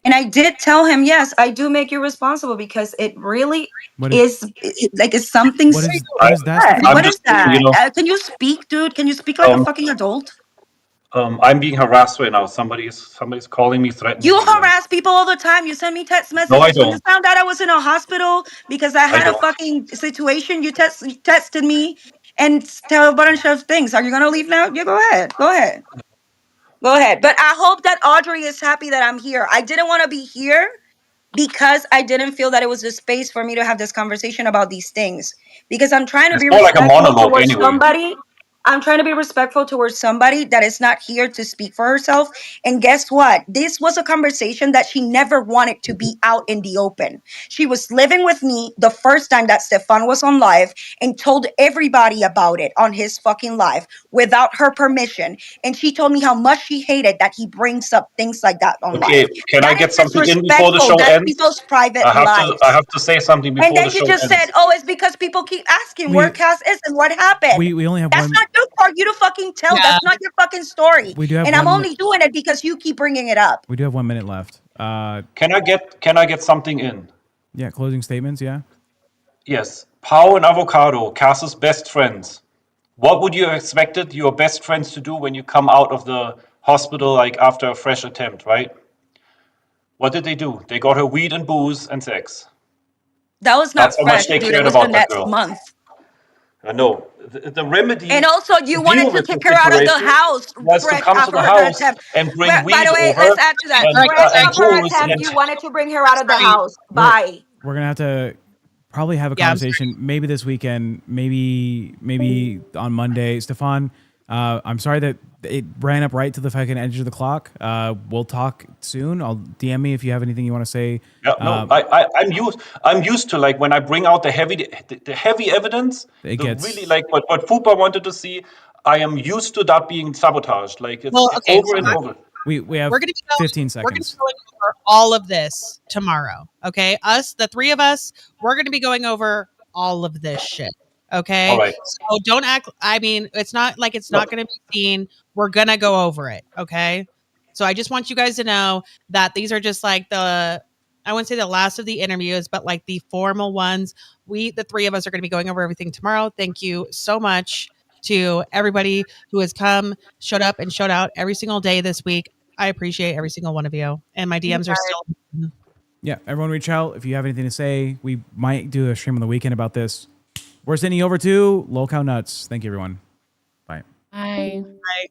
And I did tell him, yes, I do make you responsible because it really What it's something what is that, sad. I'm Stefan? What is just, that? Can you speak, dude? Can you speak like a um, fucking adult? I'm being harassed right now. Somebody's calling me, threatening You me. Like, harass people all the time. You send me text no, I messages. When you don't. found out I was in a hospital because I I had a don't. fucking situation, you texted me and tell a bunch of things. Are you gonna leave now? Yeah, go ahead. Go ahead. Go ahead. But I hope that Audrey is happy that I'm here. I didn't want to be here because I didn't feel that it was the space for me to have this conversation about these things. Because I'm trying to It's be more like a respectful monologue towards anyway. somebody. I'm trying to be respectful towards somebody that is not here to speak for herself. And guess what? This was a conversation that she never wanted to be out in the open. She was living with me the first time that Stefan was on live and told everybody about it on his fucking live without her permission. And she told me how much she hated that he brings up things like that on live. Okay, can I That is get something in before the disrespectful. show That's ends? people's private I lives. have to say something And before the then you show just said, ends. oh, it's because people keep asking where We Cass is and what happened. we only have That's one. not good for you to fucking tell. yeah. That's not your fucking story. We do have And I'm one. only doing it because you keep bringing it up. We do have 1 minute left. Can I get something in? Yeah, closing statements. Yeah. Yes. Pau and Avocado, Cass's best friends. What would you have expected your best friends to do when you come out of the hospital, like after a fresh attempt, right? What did they do? They got her weed and booze and sex. That was not That's how much fresh, they dude. It cared was the about that next girl. month. I know. the remedy And also, you to wanted deal to with the kick her out of the situation house was to fresh come to after the her house attempt. and bring By weed the way, over let's add to that. All right, Fresh and off her booze attempt, and you wanted to bring her out of the sorry. house. We're Bye. we're gonna have to probably have a Yeah, I'm conversation maybe this weekend, maybe on Monday. Stefan, I'm sorry that it ran up right to the fucking edge of the clock. We'll talk soon. I'll DM me if you have anything you want to say. yeah, no, I'm used to like when I bring out the heavy evidence, It the gets really like what Fupa wanted to see. I am used to that being sabotaged. Like it's Well, okay, over so and over. we have we're gonna be going, 15 we're gonna be seconds. going over all of this tomorrow. Okay, us, the three of us, we're gonna be going over all of this shit. All Okay, right. so don't act. I mean, it's not like it's No, not gonna be seen. We're gonna go over it. Okay, so I just want you guys to know that these are just like I wouldn't say the last of the interviews, but like the formal ones. We, the three of us, are going to be going over everything tomorrow. Thank you so much to everybody who has come, showed up, and showed out every single day this week. I appreciate every single one of you. And my DMs are still. Yeah, everyone reach out if you have anything to say. We might do a stream on the weekend about this. We're sending you over to Low Cow Nuts. Thank you, everyone. Bye. Bye. Right.